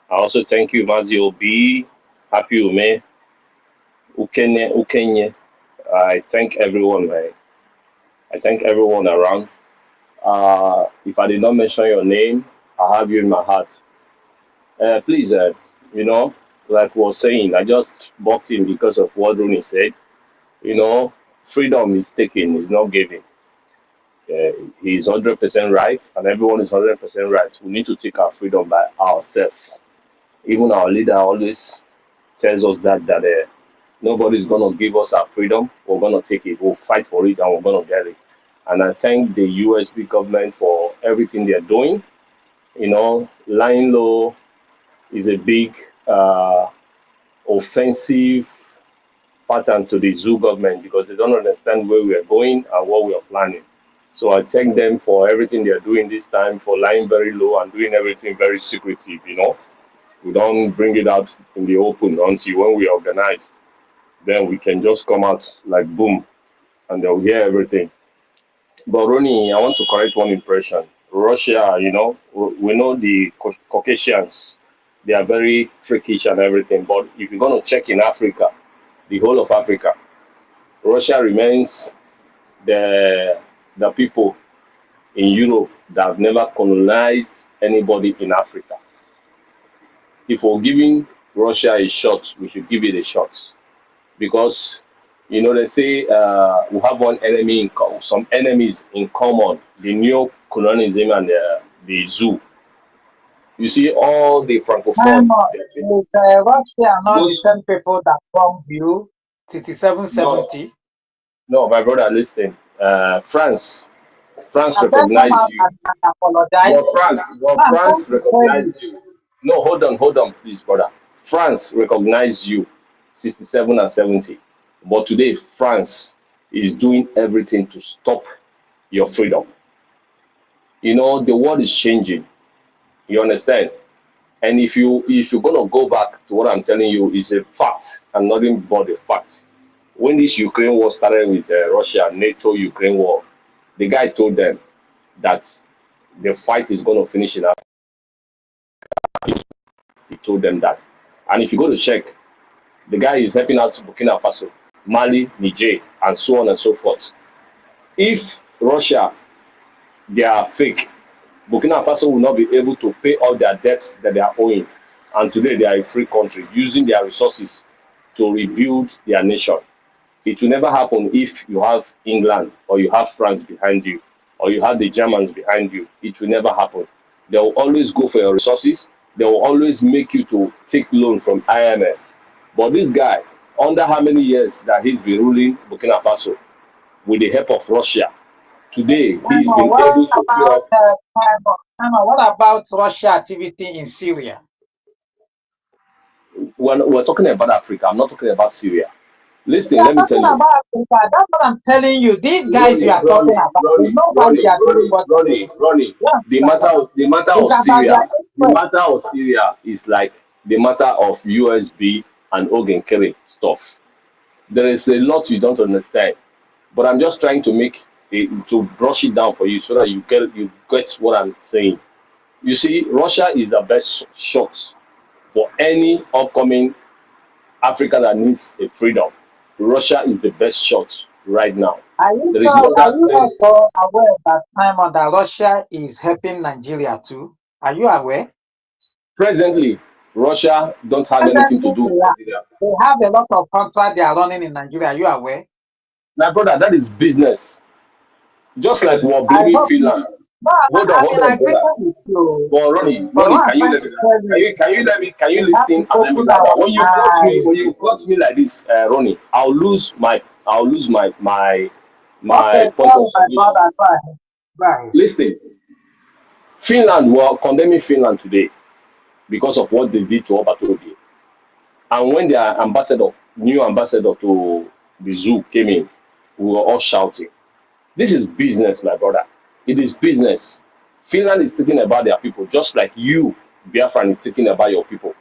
I also thank you, Mazi Obi, Happy Ume, Ukenye. I thank everyone, man. I thank everyone around. If I did not mention your name, I have you in my heart. Please, you know, like was saying, I just walked in because of what Ronnie said. You know, freedom is taken, is not given. He's 100% right, and everyone is 100% right. We need to take our freedom by ourselves. Even our leader always tells us that nobody's gonna give us our freedom. We're gonna take it. We'll fight for it, and we're gonna get it. And I thank the USB government for everything they're doing. You know, lying low is a big offensive pattern to the zoo government because they don't understand where we are going and what we are planning. So I thank them for everything they are doing this time, for lying very low and doing everything very secretive. You know, we don't bring it out in the open until when we are organized. Then we can just come out like boom, and they'll hear everything. But Ronnie, I want to correct one impression. Russia, you know, we know the Caucasians, they are very trickish and everything. But if you're going to check in Africa, the whole of Africa, Russia remains the people in Europe that have never colonized anybody in Africa. If we're giving Russia a shot, we should give it a shot because you know they say we have one enemy in some enemies in common: the neo colonialism and the zoo. You see, all the francophone. Simon, is Russia not the Those same people that bombed you no, 6770? no, my brother, listen. France And then come recognize out you. and apologize. Well, No, I'm France trying to tell recognize you. you. No, hold on, please, brother. France recognized you, 67 and 70. But today, France is doing everything to stop your freedom. You know, the world is changing. You understand? And if you're gonna go back to what I'm telling you, is a fact and nothing but a fact. When this Ukraine war started with Russia, NATO Ukraine war, the guy told them that the fight is gonna finish in. He told them that. And if you go to check, the guy is helping out Burkina Faso, Mali, Niger, and so on and so forth. If Russia, they are fake, Burkina Faso will not be able to pay all their debts that they are owing. And today they are a free country using their resources to rebuild their nation. It will never happen if you have England or you have France behind you or you have the Germans behind you. It will never happen. They will always go for your resources. They will always make you to take loan from IMF. But this guy, under how many years that he's been ruling Burkina Faso with the help of Russia, today he's Simon, been what able to pay about off. Simon, what about Russia activity in Syria? We're talking about Africa. I'm not talking about Syria. We Listen, are let me tell talking you. about Africa. That's what I'm telling you. These guys you Ronnie, are talking about, they know why they are doing what they do. Ronnie. Yeah, The matter it's of about their Syria, the interest. matter of Syria is like the matter of USB and Ogen Kelly stuff. There is a lot you don't understand, but I'm just trying to to brush it down for you so that you get what I'm saying. You see, Russia is the best shot for any upcoming Africa that needs a freedom. Russia is the best shot right now. Are you There is sure? no Are that you also aware that Simon that Russia is helping Nigeria too? Are you aware? presently, Russia don't have anything to Presently, do with Nigeria. they have a lot of contracts they are running in Nigeria. Are you aware? My brother, that is business. Just like we're I blaming hope you. Finland. No, Hold I'm in on, brother. agreement with you. But Ronnie, But what I'm can you trying let to me tell you, can you we have listen to and let me open gather? our When eyes. you cut me like this, Ronnie, I'll lose Okay, my point of sorry, my submission. brother. Go ahead. Go ahead. Listen, Finland were condemning Finland today because of what they did to Obatorobi. And when their ambassador, new ambassador to the zoo came in, we were all shouting. This is business, my brother. It is business. Finland is thinking about their people, just like you, Biafran, is thinking about your people.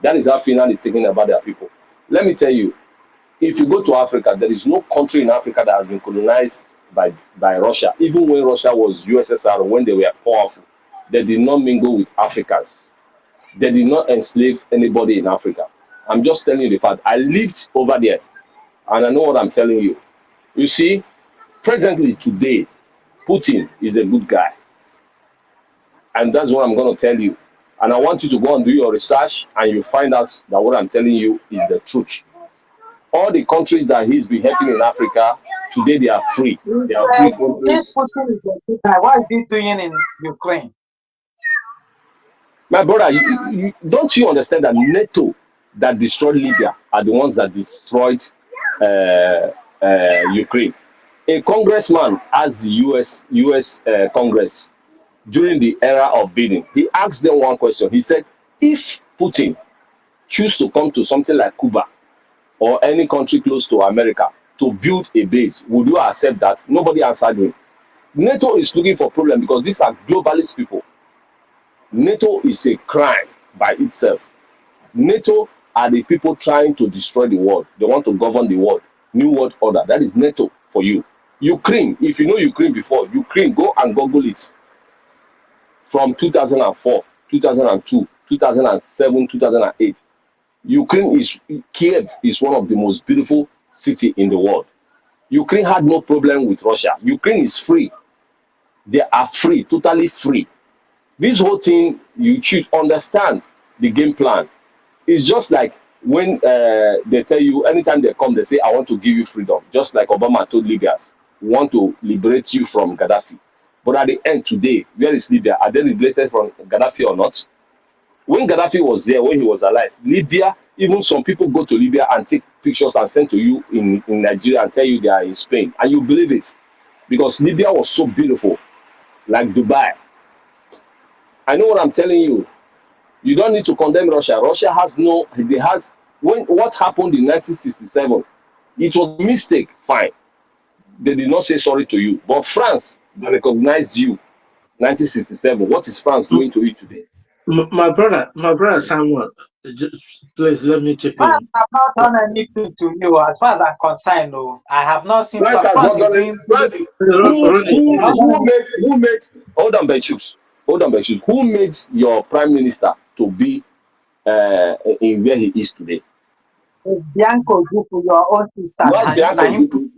That is how Finland is thinking about their people. Let me tell you, if you go to Africa, there is no country in Africa that has been colonized by Russia. Even when Russia was USSR, when they were powerful, they did not mingle with Africans. They did not enslave anybody in Africa. I'm just telling you the fact. I lived over there, and I know what I'm telling you. You see, presently today, Putin is a good guy, and that's what I'm going to tell you. And I want you to go and do your research, and you find out that what I'm telling you is the truth. All the countries that he's been helping in Africa, today they are free. They are free If countries. Putin is a good guy, what is he doing in Ukraine? My brother, don't you understand that NATO that destroyed Libya are the ones that destroyed Ukraine? A congressman asked the US Congress during the era of Biden. He asked them one question. He said, if Putin choose to come to something like Cuba or any country close to America to build a base, would you accept that? Nobody answered him. NATO is looking for problem because these are globalist people. NATO is a crime by itself. NATO are the people trying to destroy the world. They want to govern the world. New World Order. That is NATO for you. Ukraine, if you know Ukraine before, Ukraine, go and Google it. From 2004, 2002, 2007, 2008. Ukraine is, Kiev is one of the most beautiful city in the world. Ukraine had no problem with Russia. Ukraine is free. They are free, totally free. This whole thing, you should understand the game plan. It's just like when they tell you, anytime they come, they say, I want to give you freedom. Just like Obama told Libyans, we want to liberate you from Gaddafi. But at the end today, where is Libya? Are they liberated from Gaddafi or not? When Gaddafi was there, when he was alive, Libya, even some people go to Libya and take pictures and send to you in Nigeria and tell you they are in Spain. And you believe it because Libya was so beautiful, like Dubai. I know what I'm telling you. You don't need to condemn Russia. Russia has no, they has, when what happened in 1967, it was a mistake, fine. They did not say sorry to you. But France, they recognized you 1967. What is France doing to you today? My brother Samuel, just please let me chip France in. have not done anything to you as far as I'm concerned. No, I have not seen France has France not is done it. doing France, Ronnie, not done who made, hold on, Benchus. Hold on, Benchus. Who made your prime minister to be in where he is today? It's Bianco Duku, your own sister. Not Bianco Nahim, Juku.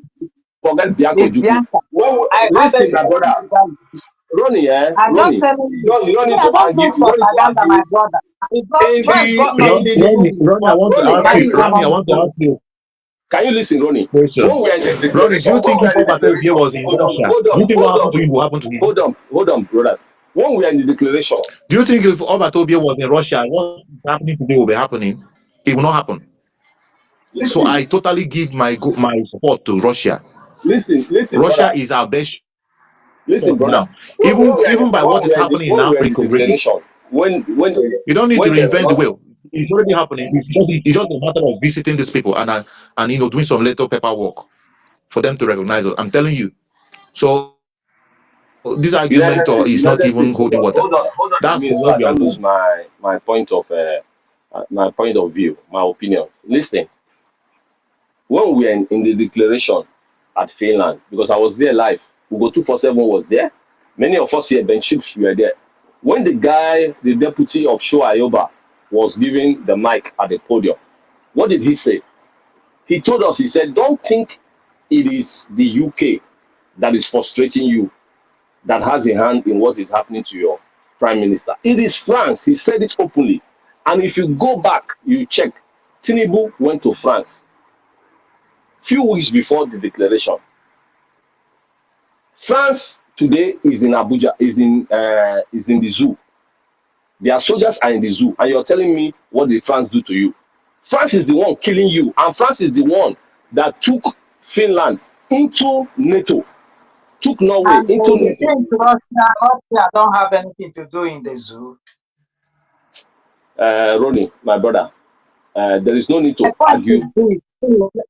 Forget Bianco it's Juku. Bianca. Well, I beg listen, you, my don't brother. use that. Ronnie, I'm just Ronnie, telling you. you don't Me, need I to don't argue. do You don't need to propaganda, my argue. brother. It's not, In France the got nothing to do in with Ronnie, it. Ronnie, I But want to Ronnie, ask can why you. you you have Ronnie, I listen? on want to the ask you Can you listen, Ronnie? a question. When we are in the Ronnie, declaration, do you when think we if are in the Obatobie declaration, was in Russia, do you think what happened to him will happen to him? hold on, brothers. When we are in the declaration, Do you think if Obatobie was in Russia, what is happening today will be happening? It will not happen. So listen, I totally give my support to Russia. brother, Russia is our best shot listen, brother. now. Even by what is happening in When we are in the Africa already, declaration, you don't need to when they reinvent the run, wheel. It's already happening. It's just a matter of visiting these people and doing some little paperwork for them to recognize us. I'm telling you. So this argument is not even holding water. That's hold for on a what we minute, are so I doing. can lose my point of view, my opinions. Listen, when we are in the declaration at Finland, because I was there live, Ugo 247 was there. Many of us here, Ben Chips, were there. When the guy, the deputy of Show Ayoba, was giving the mic at the podium, what did he say? He told us, he said, don't think it is the UK that is frustrating you, that has a hand in what is happening to your prime minister. It is France. He said it openly. And if you go back, you check, Tinubu went to France few weeks before the declaration. France today is in Abuja, is in the zoo. Their soldiers are in the zoo, and you're telling me what did France do to you? France is the one killing you, and France is the one that took Finland into NATO, took Norway and into you NATO. think Russia don't have anything to do in the zoo. Ronnie, my brother, There is no need My to point argue. is this.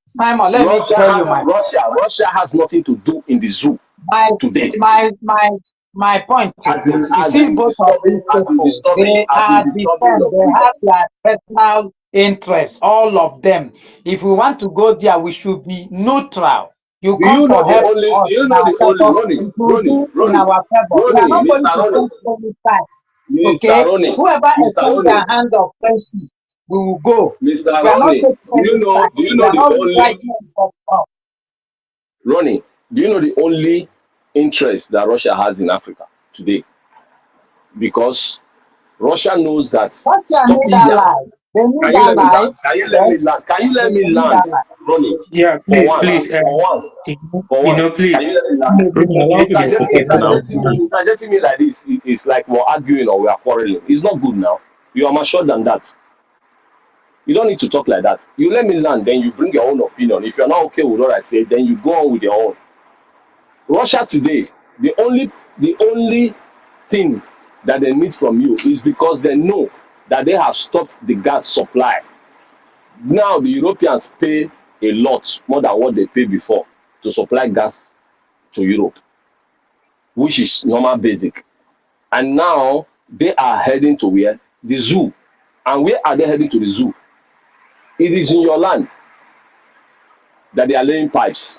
Simon, let me tell you my Russia has nothing to do in the zoo my today. my my my point is this. You see, both of these people, they has are been disturbing different. your They freedom. have their personal interests, all of them. If we want to go there, we should be neutral. You Do come you know for the help only? us Do you in know our the only? favor, Ronnie, it will Ronnie, be in Ronnie, our favor. We are Ronnie, not going Mr. to Ronnie, take any side. Mr. Okay? Ronnie, Whoever Mr. extends their Ronnie, hand of friendship, we will go. Mr. We are not Ronnie. taking any side. Do you We know are the not only? writing anything. Ronnie, do you know the only interest that Russia has in Africa today? Because Russia knows that What you need stopping their. allies? They need Can you let me land? Can allies. you let me land? Yes, Can you they let me need land, allies. Ronnie? Yeah, For please, once, please, for once, for once. please, Can you let me land? Ronnie, allow me to focus. Let us land. Interjecting me like this is like we're arguing or we're quarreling. It's not good now. You are mature than that. You don't need to talk like that. You let me land, then you bring your own opinion. If you're not okay with what I say, then you go on with your own. Russia today, the only thing that they need from you is because they know that they have stopped the gas supply. Now the Europeans pay a lot more than what they paid before to supply gas to Europe, which is normal basic. And now they are heading to where? The zoo. And where are they heading to the zoo? It is in your land that they are laying pipes.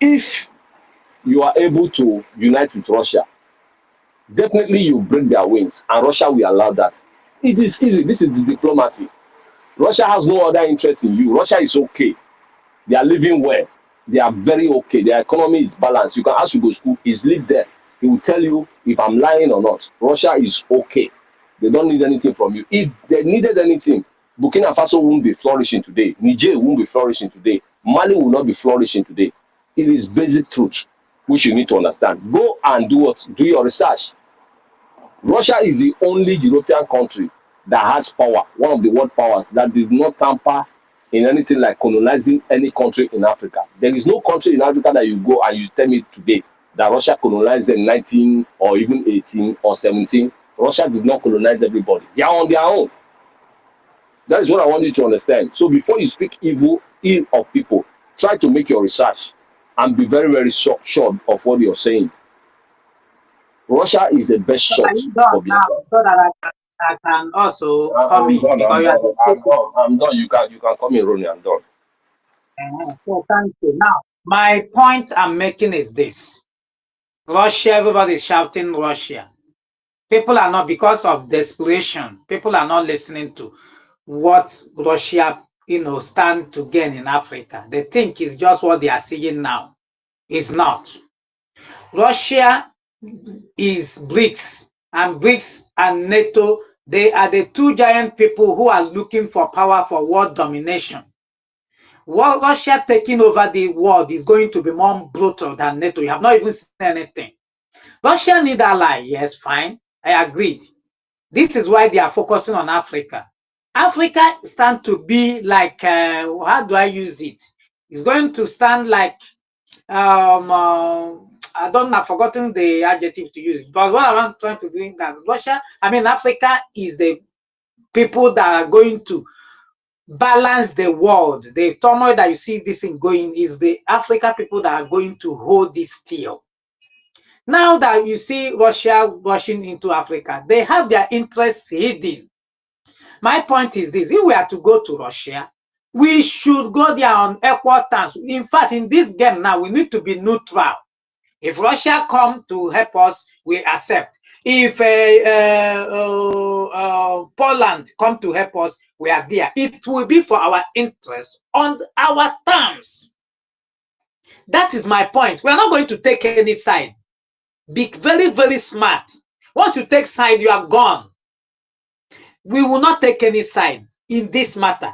If you are able to unite with Russia, definitely you break their wings, and Russia will allow that. It is easy. This is the diplomacy. Russia has no other interest in you. Russia is okay. They are living well. They are very okay. Their economy is balanced. You can ask you go school, he's live there. He will tell you if I'm lying or not. Russia is okay. They don't need anything from you. If they needed anything, Burkina Faso won't be flourishing today. Niger won't be flourishing today. Mali will not be flourishing today. It is basic truth which you need to understand. Go and do what? Do your research. Russia is the only European country that has power, one of the world powers that did not tamper in anything like colonizing any country in Africa. There is no country in Africa that you go and you tell me today that Russia colonized in 19 or even 18 or 17. Russia did not colonize everybody. They are on their own. That is what I want you to understand. So before you speak ill of people, try to make your research and be very, very sure of what you're saying. Russia is the best So are shot you done for now Biafra. so that I can also come I'm in done. because I'm you are done. I'm taking. done. I'm done. You can call me Ronnie. I'm done. So thank you. Now, my point I'm making is this. Russia, everybody is shouting Russia. People are not, because of desperation, people are not listening to what Russia, stand to gain in Africa. They think it's just what they are seeing now. It's not. Russia is BRICS, and BRICS and NATO, they are the two giant people who are looking for power for world domination. What Russia taking over the world is going to be more brutal than NATO. You have not even seen anything. Russia need ally, yes, fine. I agreed. This is why they are focusing on Africa. Africa stand to be like, how do I use it? It's going to stand like, I don't know, I've forgotten the adjective to use. But what I'm trying to do is that Africa is the people that are going to balance the world. The turmoil that you see this thing going is the Africa people that are going to hold this still. Now that you see Russia rushing into Africa, they have their interests hidden. My point is this: if we are to go to Russia, we should go there on equal terms. In fact, in this game now, we need to be neutral. If Russia come to help us, we accept. If Poland come to help us, we are there. It will be for our interest on our terms. That is my point. We are not going to take any side. Be very, very smart. Once you take side, you are gone. We will not take any sides in this matter.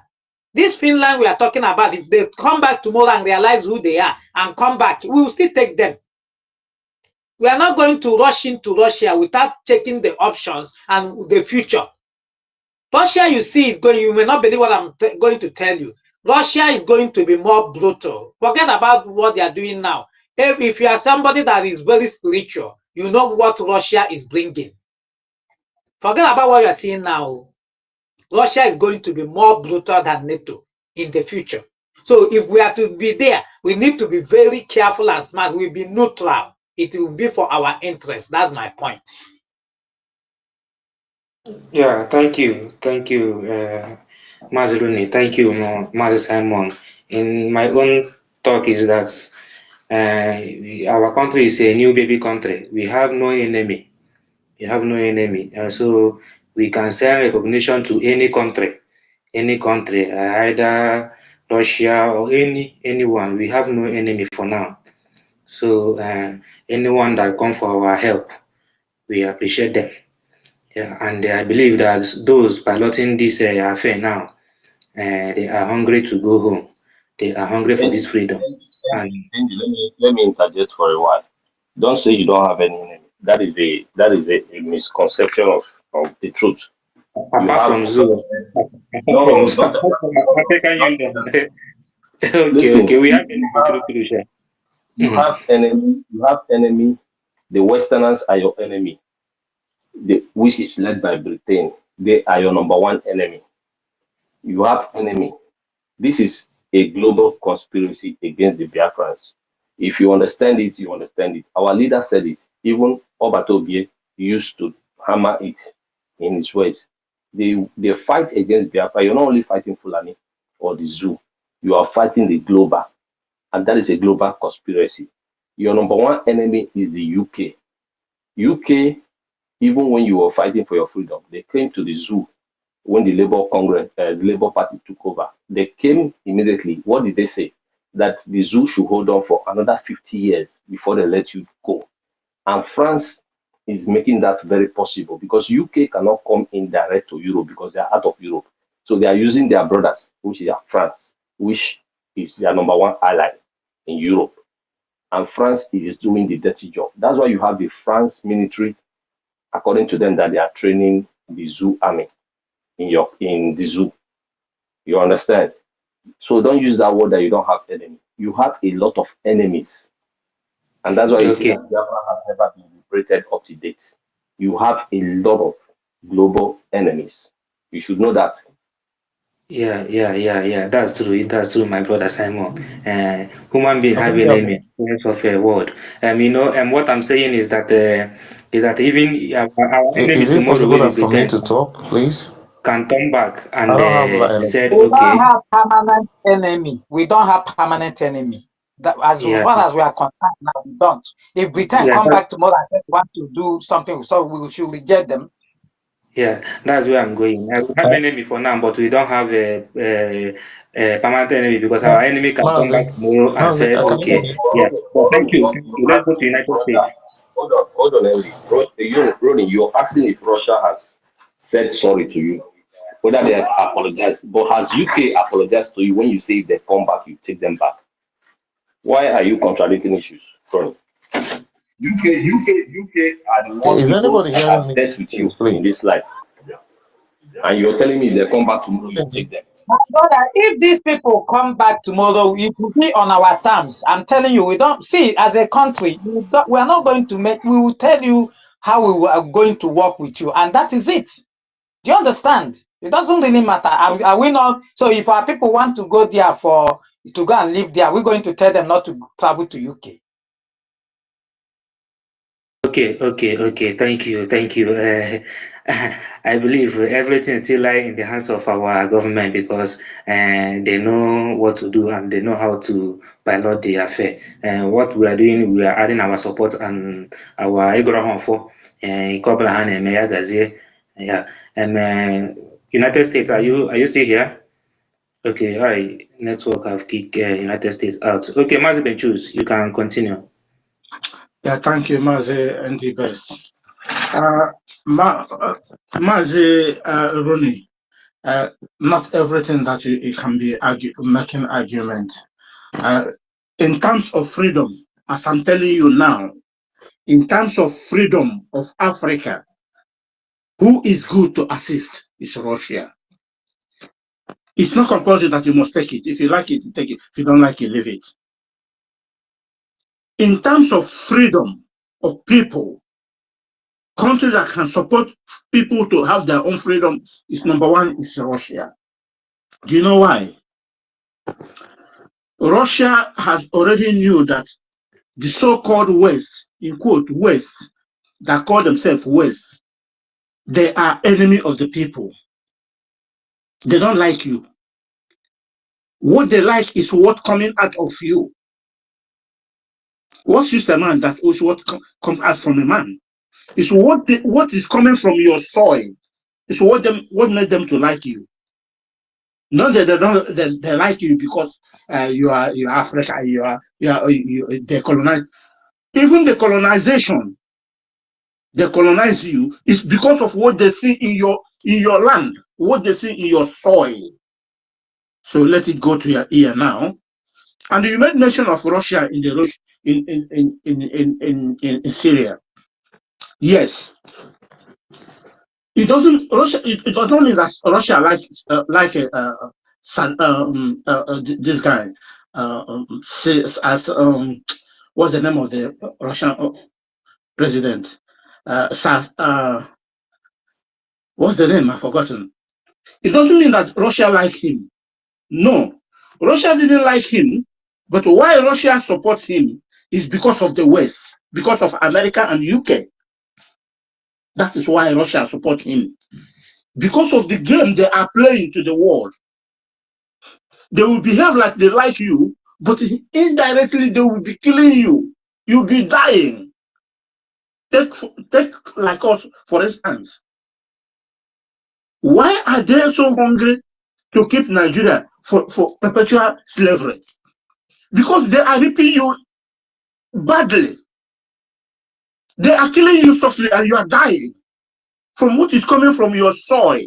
This Finland we are talking about, if they come back tomorrow and realize who they are and come back, we will still take them. We are not going to rush into Russia without checking the options and the future. Russia, you see, is going, you may not believe what I'm going to tell you. Russia is going to be more brutal. Forget about what they are doing now. If you are somebody that is very spiritual, you know what Russia is bringing. Forget about what you are seeing now. Russia is going to be more brutal than NATO in the future. So if we are to be there, we need to be very careful and smart. We'll be neutral. It will be for our interest. That's my point. Yeah, thank you, Mazuruni. Thank you, Master Simon. In my own talk is that our country is a new baby country. We have no enemy. We have no enemy. So we can send recognition to any country, either Russia or anyone. We have no enemy for now. So anyone that come for our help, we appreciate them. Yeah, and I believe that those piloting this affair now, they are hungry to go home. They are hungry for this freedom. And Let me interject for a while. Don't say you don't have any enemy. That is a misconception of the truth. You apart have from zoo, apart from no, not apart from African not Union. Okay, okay, listen. we have You enemy, have true, true, sure. you have enemy. You have enemy. The Westerners are your enemy. Which is led by Britain. They are your number one enemy. You have enemy. This is a global conspiracy against the Biafrans. If you understand it, you understand it. Our leader said it. Even Obatobie used to hammer it in his words. They fight against Biafra. You're not only fighting Fulani or the zoo, you are fighting the global, and that is a global conspiracy. Your number one enemy is the UK. UK, even when you were fighting for your freedom, they came to the zoo when the the Labour Party took over. They came immediately. What did they say? That the zoo should hold on for another 50 years before they let you go. And France is making that very possible because UK cannot come in direct to Europe because they are out of Europe. So they are using their brothers, which is France, which is their number one ally in Europe. And France is doing the dirty job. That's why you have the France military, according to them, that they are training the zoo army in the zoo. You understand? So don't use that word that you don't have enemy. You have a lot of enemies. And that's why you see Okay. that Biafra has never been liberated up to date. You have a lot of global enemies. You should know that. Yeah. That's true. That's true, my brother Simon. Human being I have think an enemy of a word. What I'm saying is that even our enemy is it tomorrow, possible where we that for me pretend to talk, please? can turn back I and don't have like any. said, We don't okay, have permanent enemy. We don't have permanent enemy. That, as yeah, far as we are concerned now, we don't. If Britain yeah, come back tomorrow and say they want to do something, so we should reject them. yeah, that's where I'm going. We have enemy for now, but we don't have a permanent enemy because our enemy can come Mazi, back tomorrow and Mazi, said, can you hear okay, me? yeah. Well, thank you, thank You you. Let's have, go to United States. hold on, Andy. Ronnie, you're asking if Russia has said sorry to you, whether they have apologized. But has UK apologized to you when you say if they come back, you take them back? Why are you contradicting issues, Ronnie? UK are the one Is people anybody that hearing have me? dealt with you Please. in this life. And you're telling me if they come back tomorrow, you take them. My brother, if these people come back tomorrow, it will be on our terms. I'm telling you, we don't see as a country. We are not going to make. We will tell you how we are going to work with you, and that is it. Do you understand? It doesn't really matter. Are we not? So if our people want to go there to go and live there, we're going to tell them not to travel to UK. Okay. Thank you. I believe everything still lie in the hands of our government because they know what to do and they know how to pilot the affair. What we are doing, we are adding our support and our Igrohon for Koblahan and Mayagazie. Yeah, and United States, are you still here? Okay, all right. Network have kicked United States out. Okay, Mazi choose. You can continue. Yeah, thank you, Mazi, and the best. Mazi Rooney, not everything that you can be making argument. In terms of freedom, as I'm telling you now, in terms of freedom of Africa, who is good to assist is Russia. It's not compulsory that you must take it. If you like it, you take it. If you don't like it, leave it. In terms of freedom of people, country that can support people to have their own freedom is number one is Russia. Do you know why? Russia has already knew that the so-called West, in quote, West, that call themselves West, they are enemy of the people. They don't like you. What they like is what coming out of you. What's just a man that is what comes out from a man? It's what is coming from your soil. It's what made them to like you. Not that they don't they like you because you're Africa, they colonize. Even the colonization, they colonize you is because of what they see in your land, what they see in your soil. So let it go to your ear now. And you made mention of Russia in the in Syria. Yes, it doesn't Russia. It does not mean that Russia this guy as what's the name of the Russian president? What's the name? I've forgotten. It doesn't mean that Russia like him. No, Russia didn't like him, but why Russia supports him is because of the West, because of America and UK. That is why Russia supports him. Because of the game they are playing to the world. They will behave like they like you, but indirectly they will be killing you. You'll be dying. Take like us, for instance. Why are they so hungry to keep Nigeria for perpetual slavery? Because they are ripping you badly. They are killing you softly and you are dying from what is coming from your soil.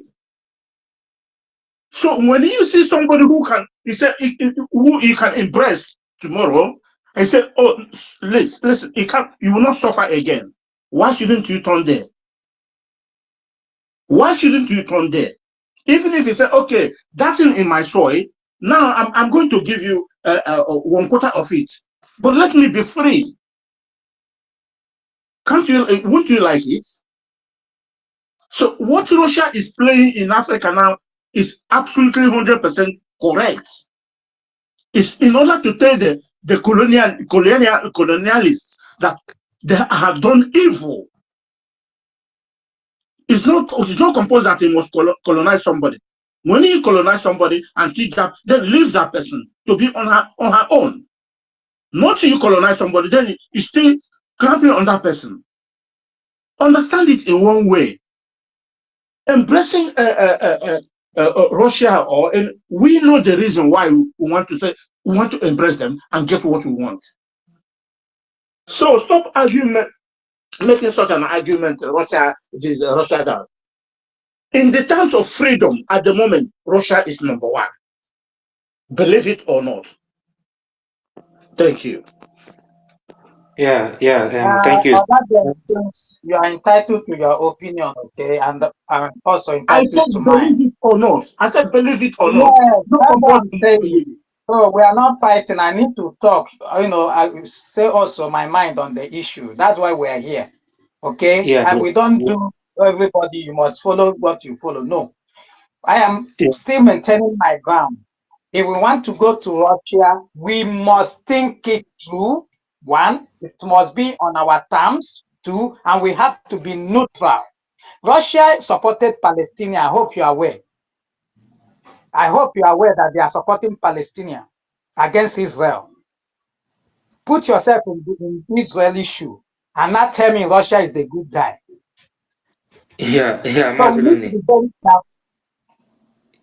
So when you see somebody who can, who you can embrace tomorrow and say, oh, listen, you will not suffer again. Why shouldn't you turn there? Why shouldn't you turn there? Even if you say, okay, that's in my soil, now I'm going to give you 1/4 of it, but let me be free. Won't you like it? So what Russia is playing in Africa now is absolutely 100% correct. It's in order to tell the colonialists that they have done evil. It's not composed that he must colonize somebody. When you colonize somebody and teach that, then leave that person to be on her own. Not you colonize somebody, then you still clamping on that person. Understand it in one way. Embracing Russia, we know the reason why we want to embrace them and get what we want. So stop making such an argument. Russia does. In the terms of freedom, at the moment, Russia is number one. Believe it or not. Thank you. Thank you. You are entitled to your opinion, okay, and I'm also I said entitled to mine. believe it or not. I said believe it or not. Yes, No that's what I'm compulsory saying. believe it. So we are not fighting. I need to talk. I say also my mind on the issue. That's why we are here. Okay, Yeah, and we don't do everybody. You must follow what you follow. No, I am still maintaining my ground. If we want to go to Russia, we must think it through. One, it must be on our terms. Two, and we have to be neutral. Russia supported Palestine. I hope you are aware. I hope you are aware that they are supporting Palestinians against Israel. Put yourself in Israeli shoe and not tell me Russia is the good guy. So we need to Maziluni. be very careful.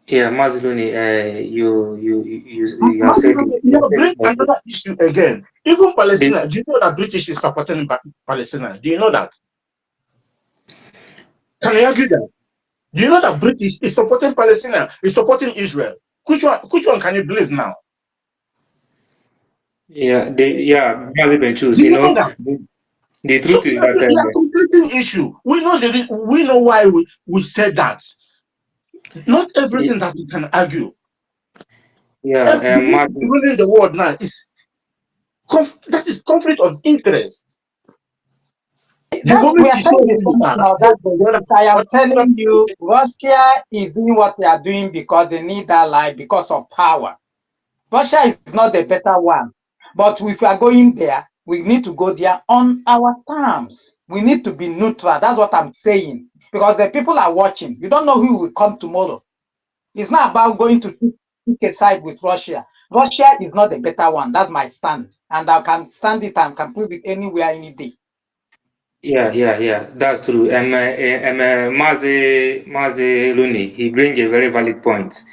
Maziluni, you have said You bring it. another issue again. Even The- Palestine, do you know that British is supporting Palestine? Do you know that? Can I argue that? Do you know that British is supporting Palestine, is supporting Israel? Which one can you believe now? Maziluni Do choose. you know that? The So truth is that we are completing issue. We know why we said that. Not everything that we can argue. The way it's Maziluni. ruling the world now is that is conflict of interest. The That we moment are you saying show the him the same man, thing now. That I am telling you, Russia is doing what they are doing because they need that life because of power. Russia is not the better one. But if we are going there, we need to go there on our terms. We need to be neutral. That's what I'm saying. Because the people are watching. You don't know who will come tomorrow. It's not about going to pick a side with Russia. Russia is not the better one. That's my stand. And I can stand it and can prove it anywhere, any day. Yeah, that's true. Maze Luni, he brings a very valid point.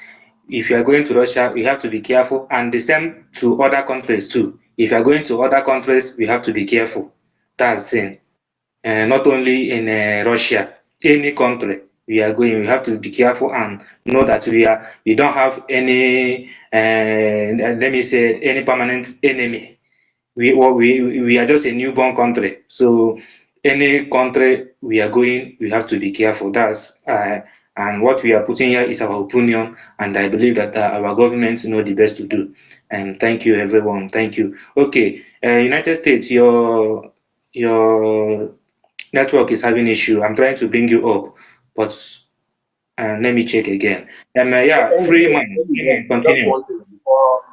If you are going to Russia, we have to be careful, and the same to other countries too. If you are going to other countries, we have to be careful. That's the thing. Not only in Russia, any country we are going, we have to be careful and know that we don't have any, let me say, any permanent enemy. We are just a newborn country, so any country we are going, we have to be careful. And what we are putting here is our opinion, and I believe that our governments know the best to do. And thank you, everyone. Thank you. Okay, United States, your network is having issue. I'm trying to bring you up, but let me check again. Yeah, Freeman, Just continue. one thing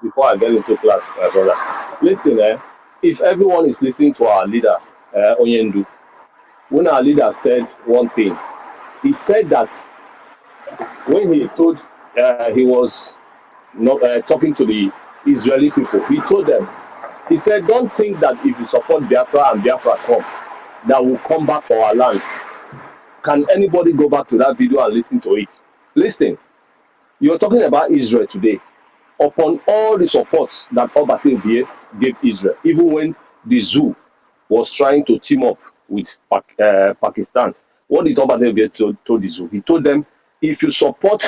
before I get into class, my brother. Listen, if everyone is listening to our leader, Onyendu, when our leader said one thing, he said that when he told he was not talking to the Israeli people, he told them, he said, don't think that if you support Biafra and Biafra come, that will come back for our land. Can anybody go back to that video and listen to it? Listen, you're talking about Israel today. Upon all the support that Obate gave Israel, even when the zoo was trying to team up with Pakistan, what did Obate told the zoo? He told them, if you support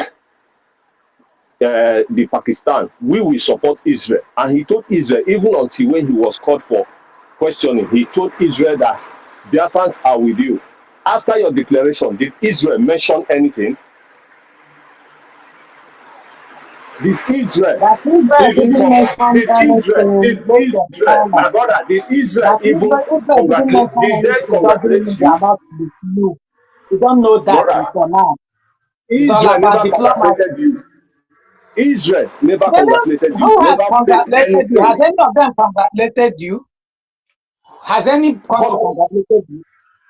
the Pakistan, we will support Israel. And he told Israel, even until when he was called for questioning, he told Israel that Biafrans are with you. After your declaration, did Israel mention anything? Did Israel That Israel even didn't come? mention anything, make them My silent. brother, did Israel That even Israel didn't congratulate? mention Did they anything doesn't congratulate mean they you, are not with you. You don't know that brother? before now. It's all Israel about never diplomacy. congratulated you. Israel never They congratulated don't, you. who has Never said congratulated you? anything. Has any of them congratulated you? Has any country But congratulated you?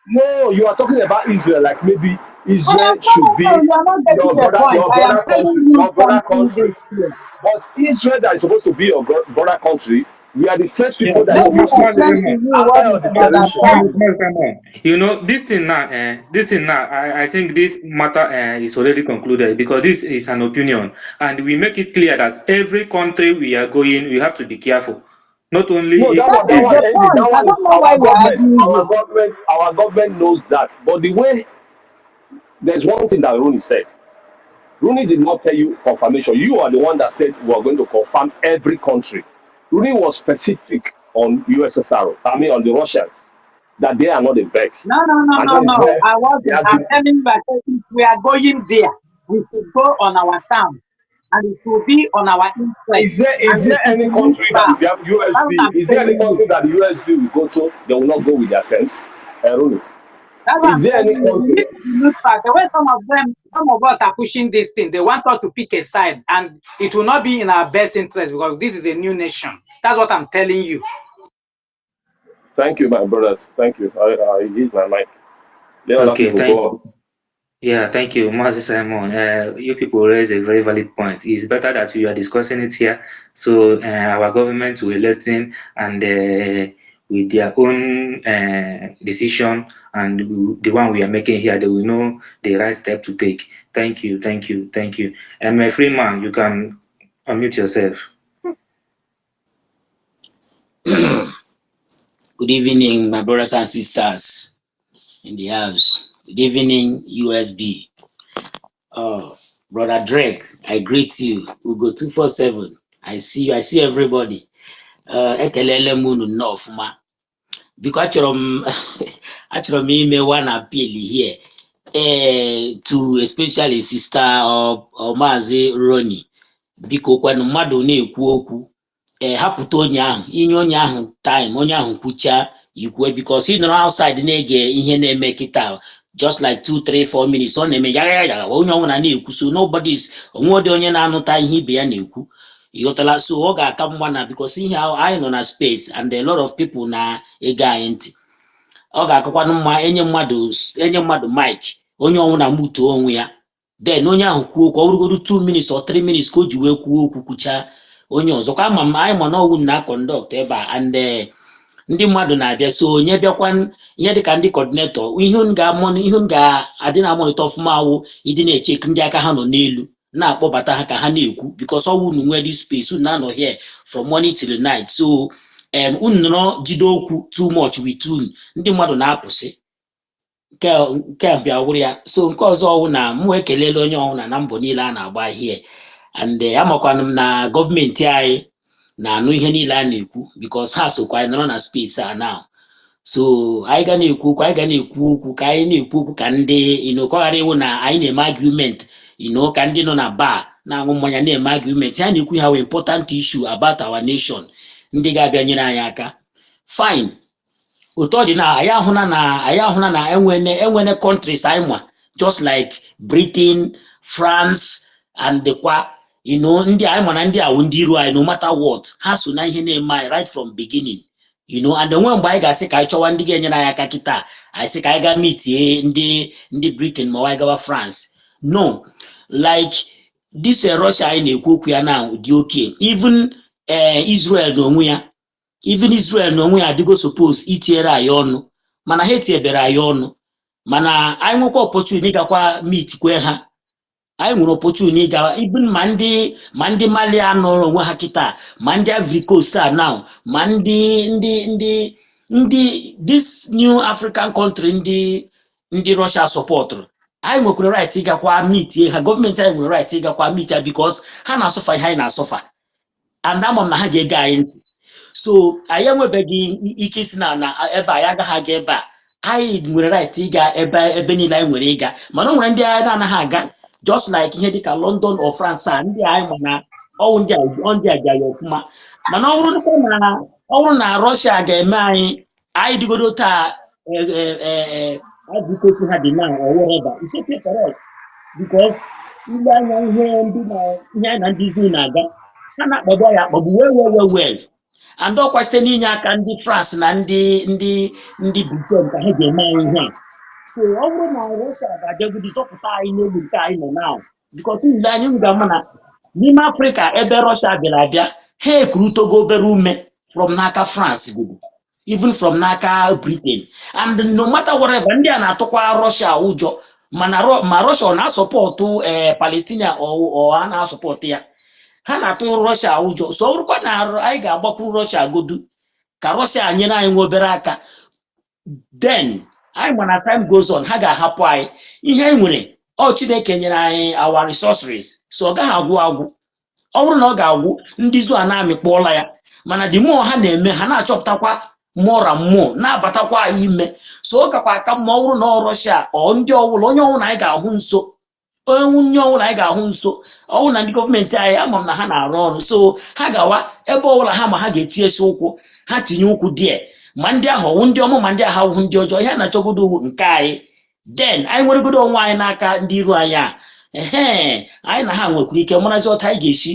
no, you are talking about Israel like maybe I am Israel should telling be you, you are not getting the point. I am telling you your brother something this country. year. But Israel that is supposed to be your brother country, we are the first Yeah, people that Let you me people came to explain to meet you after what your is brother declaration. term. You know, this thing now, I think this matter is already concluded because this is an opinion, and we make it clear that every country we are going, we have to be careful. Not No, only if, That that is one the ended. point. That I one is don't know why we are arguing this. our government knows that. But the way there's one thing that Rooney said. Rooney did not tell you confirmation. You are the one that said we are going to confirm every country. Rooney was specific on USSR, I mean on the Russians, that they are not the best. No, no, no, And no, that is no. where I he wasn't. has I'm been. telling you, I said if we are going there, we should go on our terms. And it will be on our interest. Is And it there will any be country that neutral. if you have That's what USB, I'm is there any telling you. country that the USB will go to, they will not go with their terms? Rooney, That's what is I'm there any telling you. We country? need to be neutral. The way some of us are pushing this thing, they want us to pick a side, and it will not be in our best interest because this is a new nation. That's what I'm telling you. Thank you, my brothers. Thank you. I use my mic. Let other okay, people thank go you. on. Yeah, thank you, Master Simon. You people raise a very valid point. It's better that we are discussing it here, so our government will listen and with their own decision and the one we are making here, they will know the right step to take. Thank you. Freeman, you can unmute yourself. Good evening, my brothers and sisters in the house. Good evening, USB. Oh, Brother Drake, I greet you. We go 247. I see you. I see everybody. Ekelele munu no fuma. Because actually me one appeal here. To especially sister or Mazi Ronnie. Biko kwanu mmadụ na-ekwu okwu hapụta onye ahụ inye onye ahụ time onye ahụ kwuchaa ikwue because ị nọrọ outside na-ege ihe na-eme kịta just like 2 3 4 minutes ọ na-eme ya onye ọbụla na-ekwu so nobody's onwedị onye na-anụta ihe ibe ya na-ekwu ịghọtala so ọ ga-aka mma na because ihe anyị nọ na space and a lot of people na-ege anyị ntị ọ ga-akakwanụ mma enye mmadụ mic onye ọbụla mutuo onwe ya then onye ahụ kwuo okwu ọ bụrụgodu 2 minutes or 3 minutes ka o ji wee kwuo okwu kwuchaa onye ọzọkwa ama m anyị ma na ọwụ na conduct ebe a and ndị mmadụ na-abịa so onye bịakwa ihe dịka ndị coordinator ihe m ga-adị na monitor ọfụma awụ ịdị na-echek ndị aka ha nọ n'elu na-akpọbata ha ka ha na-ekwu because ọwụ unu nwee dị space unu na-anọ here from morning till night so unu nọrọ jide okwu too much with unu ndị mmadụ na-apụsị nke bịa wụrụ ya so nke ọzọ ọwụ na mụ ekelela onye ọbụla na mbọ niile a na-agba here and amakwanụ m na gọọmenti anyị na-anụ ihe niile a na-ekwu because ha sokwa anyị nọrọ na space a now so anyị ga na-ekwu okwu ka anyị na-ekwu okwu ka ndị ka ọ ghara ịwụ na anyị na-eme argument ka ndị nọ na bar na-aṅụ mmanya na-eme argument ha na-ekwu ha wee important issue about our nation ndị ga-abịa nyere anyị aka fine otu ọ dị na anyị ahụna na enwene countries anyị ma just like Britain, France and kwa ndị anyị ma na ndị awụ ndị iru anyị no matter what ha so na ihe na-eme anyị right from beginning and onwe mgbe anyị ga-asị ka anyị chọwa ndị ga-enyere anyị aka kịta anyị sị ka anyị gaa mitie ndị Britain ma anyị gawa France no like this Russia anyị na-ekwu okwu ya na dị oke even Israel na onwe ya adịgo suppose itinyere anyị ọnụ mana ha etinyebere anyị ọnụ mana anyị nwekwa opportunity gakwa meet kwe ha anyị nwere opportunity ịga even ma ndị Mali anọrọ onwe ha kịta ma ndị Ivory Coast a now ma ndị this new African country ndị Russia supportụrụ anyị nwekwara right ịgakwa meet ha gọọmenti anyị nwere right ịgakwa meet ha because ha na-asọfa ihe anyị na-asọfa and ama m na ha ga-ege anyị ntị so anyị enwebeghị ike isi na ebe anyị agaghị aga ebe a anyị nwere right ịga ebe niile anyị nwere ịga mana o nwere ndị anyị na-anaghị aga just like ihe dịka London or France a ndị anyị ma na ọwụ ndị a ga ya ọfụma mana ọ bụrụ na Russia ga-eme anyị dịgodo taa advocacy ha dị now or whatever it's okay for us because ile anya ihe anyị na ndị izu na-aga ha na-akpagbu ya akpagbu well and ọkwa site n'inye aka ndị France na ndị Britain ka ha ga-eme anyị ihe a so ọ bụrụ na Russia ga-abịagodi zọpụta anyị n'elu nke anyị nọ now because ile anyị ga-ama na n'ime Afrịka ebe Russia bịara abịa ha ekurutogo obere ume from n'aka France godo even from n'aka Britain and no matter whatever ndị a na-atụkwa Russia ụjọ ma Russia ọ na-asọpọtụ Palestinian ọ a na-asọpọtụ ya ha na-atụ Russia ụjọ so ọ bụrụkwa na anyị ga-agbakwuru Russia godu ka Russia nyere anyị nwa obere aka then anyị ma na time goes on ha ga-ahapụ anyị ihe anyị nwere Chineke nyere anyị our resources so ọ gaghị agwụ ọ bụrụ na ọ ga-agwụ ndị zu a na-amịkpọla ya mana the more ha na-eme ha na-achọpụtakwa more and more na-abatakwa anyị ime so ọ gakwa aka mma ọ bụrụ na Russia ndị ọbụla onye ọbụla anyị ga-ahụ nso ọwụ na ndị gọọmenti anyị ama m na ha na-arụ ọrụ so ha gawa ebe ọbụla ha ma ha ga-etinyesi ụkwụ ha tinye ụkwụ die ma ndị ahụ ọwụ ndị ọma ma ndị ahụ ọwụ ndị ọjọọ ihe na-achọgodo nke anyị then anyị nweregodo onwe anyị n'aka ndị iru anyị a anyị na ha nwekwara ike marazi ọta anyị ga-esi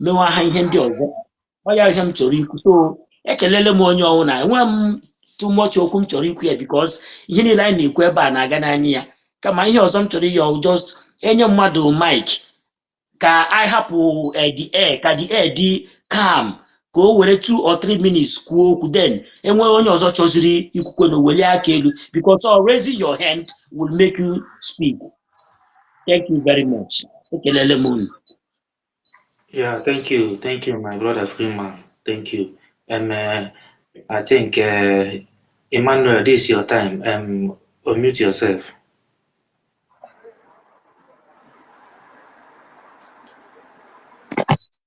mewa ha ihe ndị ọzọ ọ ya ihe m chọrọ ikwu so ekelele m onye ọnwụ na enwe m too much okwu m chọrọ ikwu ya because ihe niile anyị na-ekwu ebe a na-aga n'anya ya kama ihe ọzọ m chọrọ ịyọ just enye mmadụ mic ka anyị hapụ the air dị calm ka o were 2 or 3 minutes kwuo okwu then enwe onye ọzọ chọziri ikwukwe na weli aka elu because raising your hand will make you speak. Thank you very much. Ekelele m unu. Yeah, thank you, my brother Freeman. Thank you. I think Emmanuel, this is your time. Unmute yourself.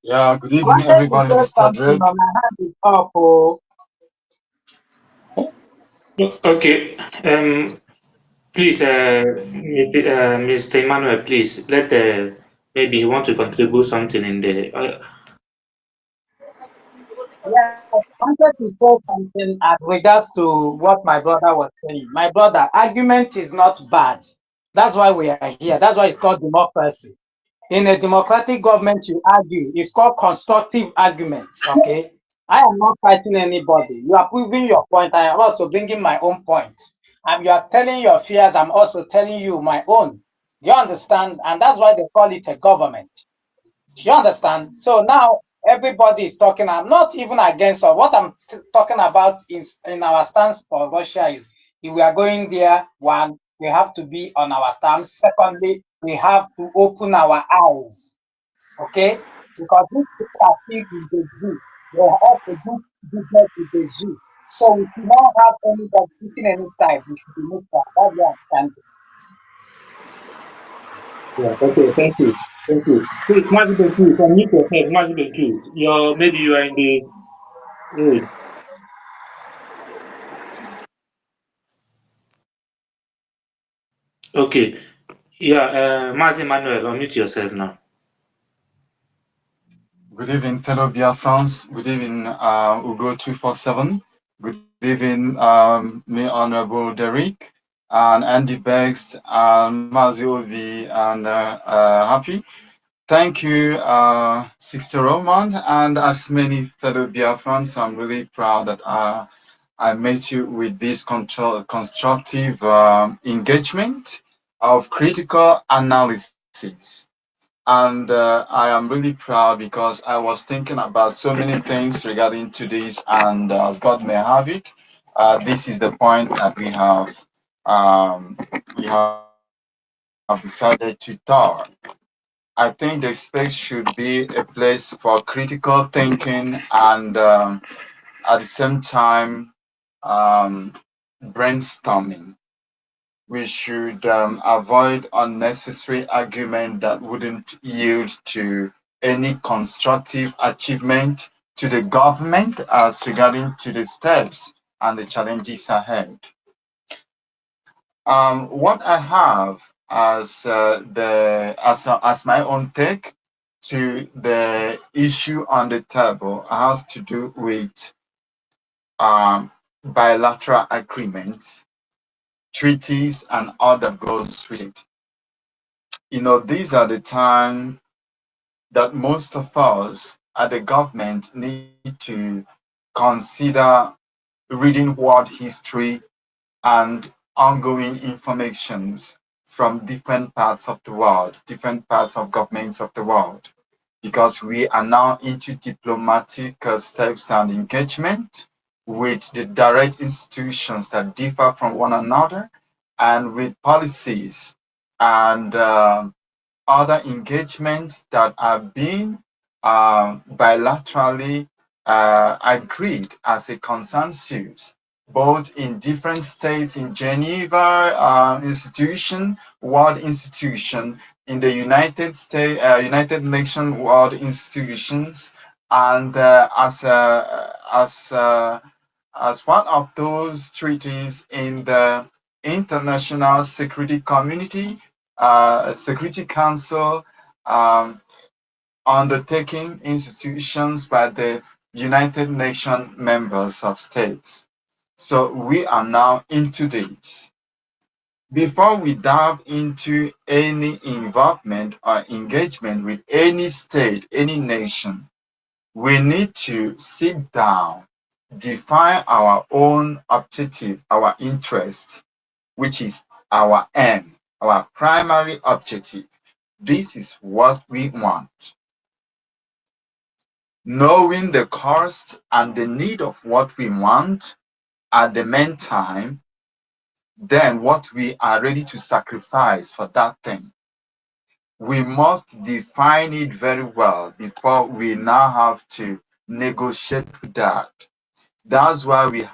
Yeah, good evening, everybody. Mr. Drake. Okay. Please, Mr. Emmanuel, please let maybe you want to contribute something in the. wanted to say something as regards to what my brother was saying. My brother, argument is not bad. That's why we are here. That's why it's called democracy. In a democratic government, you argue. It's called constructive arguments. Okay. I am not fighting anybody. You are proving your point. I am also bringing my own point. And you are telling your fears. I'm also telling you my own. You understand? And that's why they call it a government. You understand? So now everybody is talking. I'm not even against or what I'm talking about is in our stance for Russia is if we are going there, one, we have to be on our terms. Secondly, we have to open our eyes. Okay? Because these people are still in the zoo. They have to do business with the zoo. So we should not have anybody picking any side. We should be neutral. That's where I'm standing. Yeah, okay, thank you. Thank you. Please, Mazibe, please, unmute yourself. Mazibe, please. Maybe you are in the road. Okay. Yeah, Mazi Manuel, unmute yourself now. Good evening, fellow Biafrans. Good evening, Ugo 247. Good evening, me Honorable Derek, and Andy Bext, and Mazi Obi, and Happy. Thank you, Sister Roman, and as many fellow Biafrans. I'm really proud that I met you with this constructive engagement of critical analysis. And I am really proud because I was thinking about so many things regarding to this, and as God may have it, this is the point that we have decided to talk. I think the space should be a place for critical thinking and at the same time brainstorming. We should avoid unnecessary argument that wouldn't yield to any constructive achievement to the government as regarding to the steps and the challenges ahead. What I have as as my own take to the issue on the table has to do with bilateral agreements, treaties, and all that goes with it. These are the time that most of us at the government need to consider reading world history and ongoing informations from different parts of the world, different parts of governments of the world, because we are now into diplomatic steps and engagement with the direct institutions that differ from one another and with policies and other engagements that are being bilaterally agreed as a consensus, both in different states, in Geneva institution, World Institution, in the United Nations World Institutions, and as one of those treaties in the International Security Community, Security Council, um, undertaking institutions by the United Nations members of states. So we are now into this. Before we dive into any involvement or engagement with any state, any nation, we need to sit down, define our own objective, our interest, which is our aim, our primary objective. This is what we want. Knowing the cost and the need of what we want at the meantime, then what we are ready to sacrifice for that thing. We must define it very well before we now have to negotiate with that. That's why we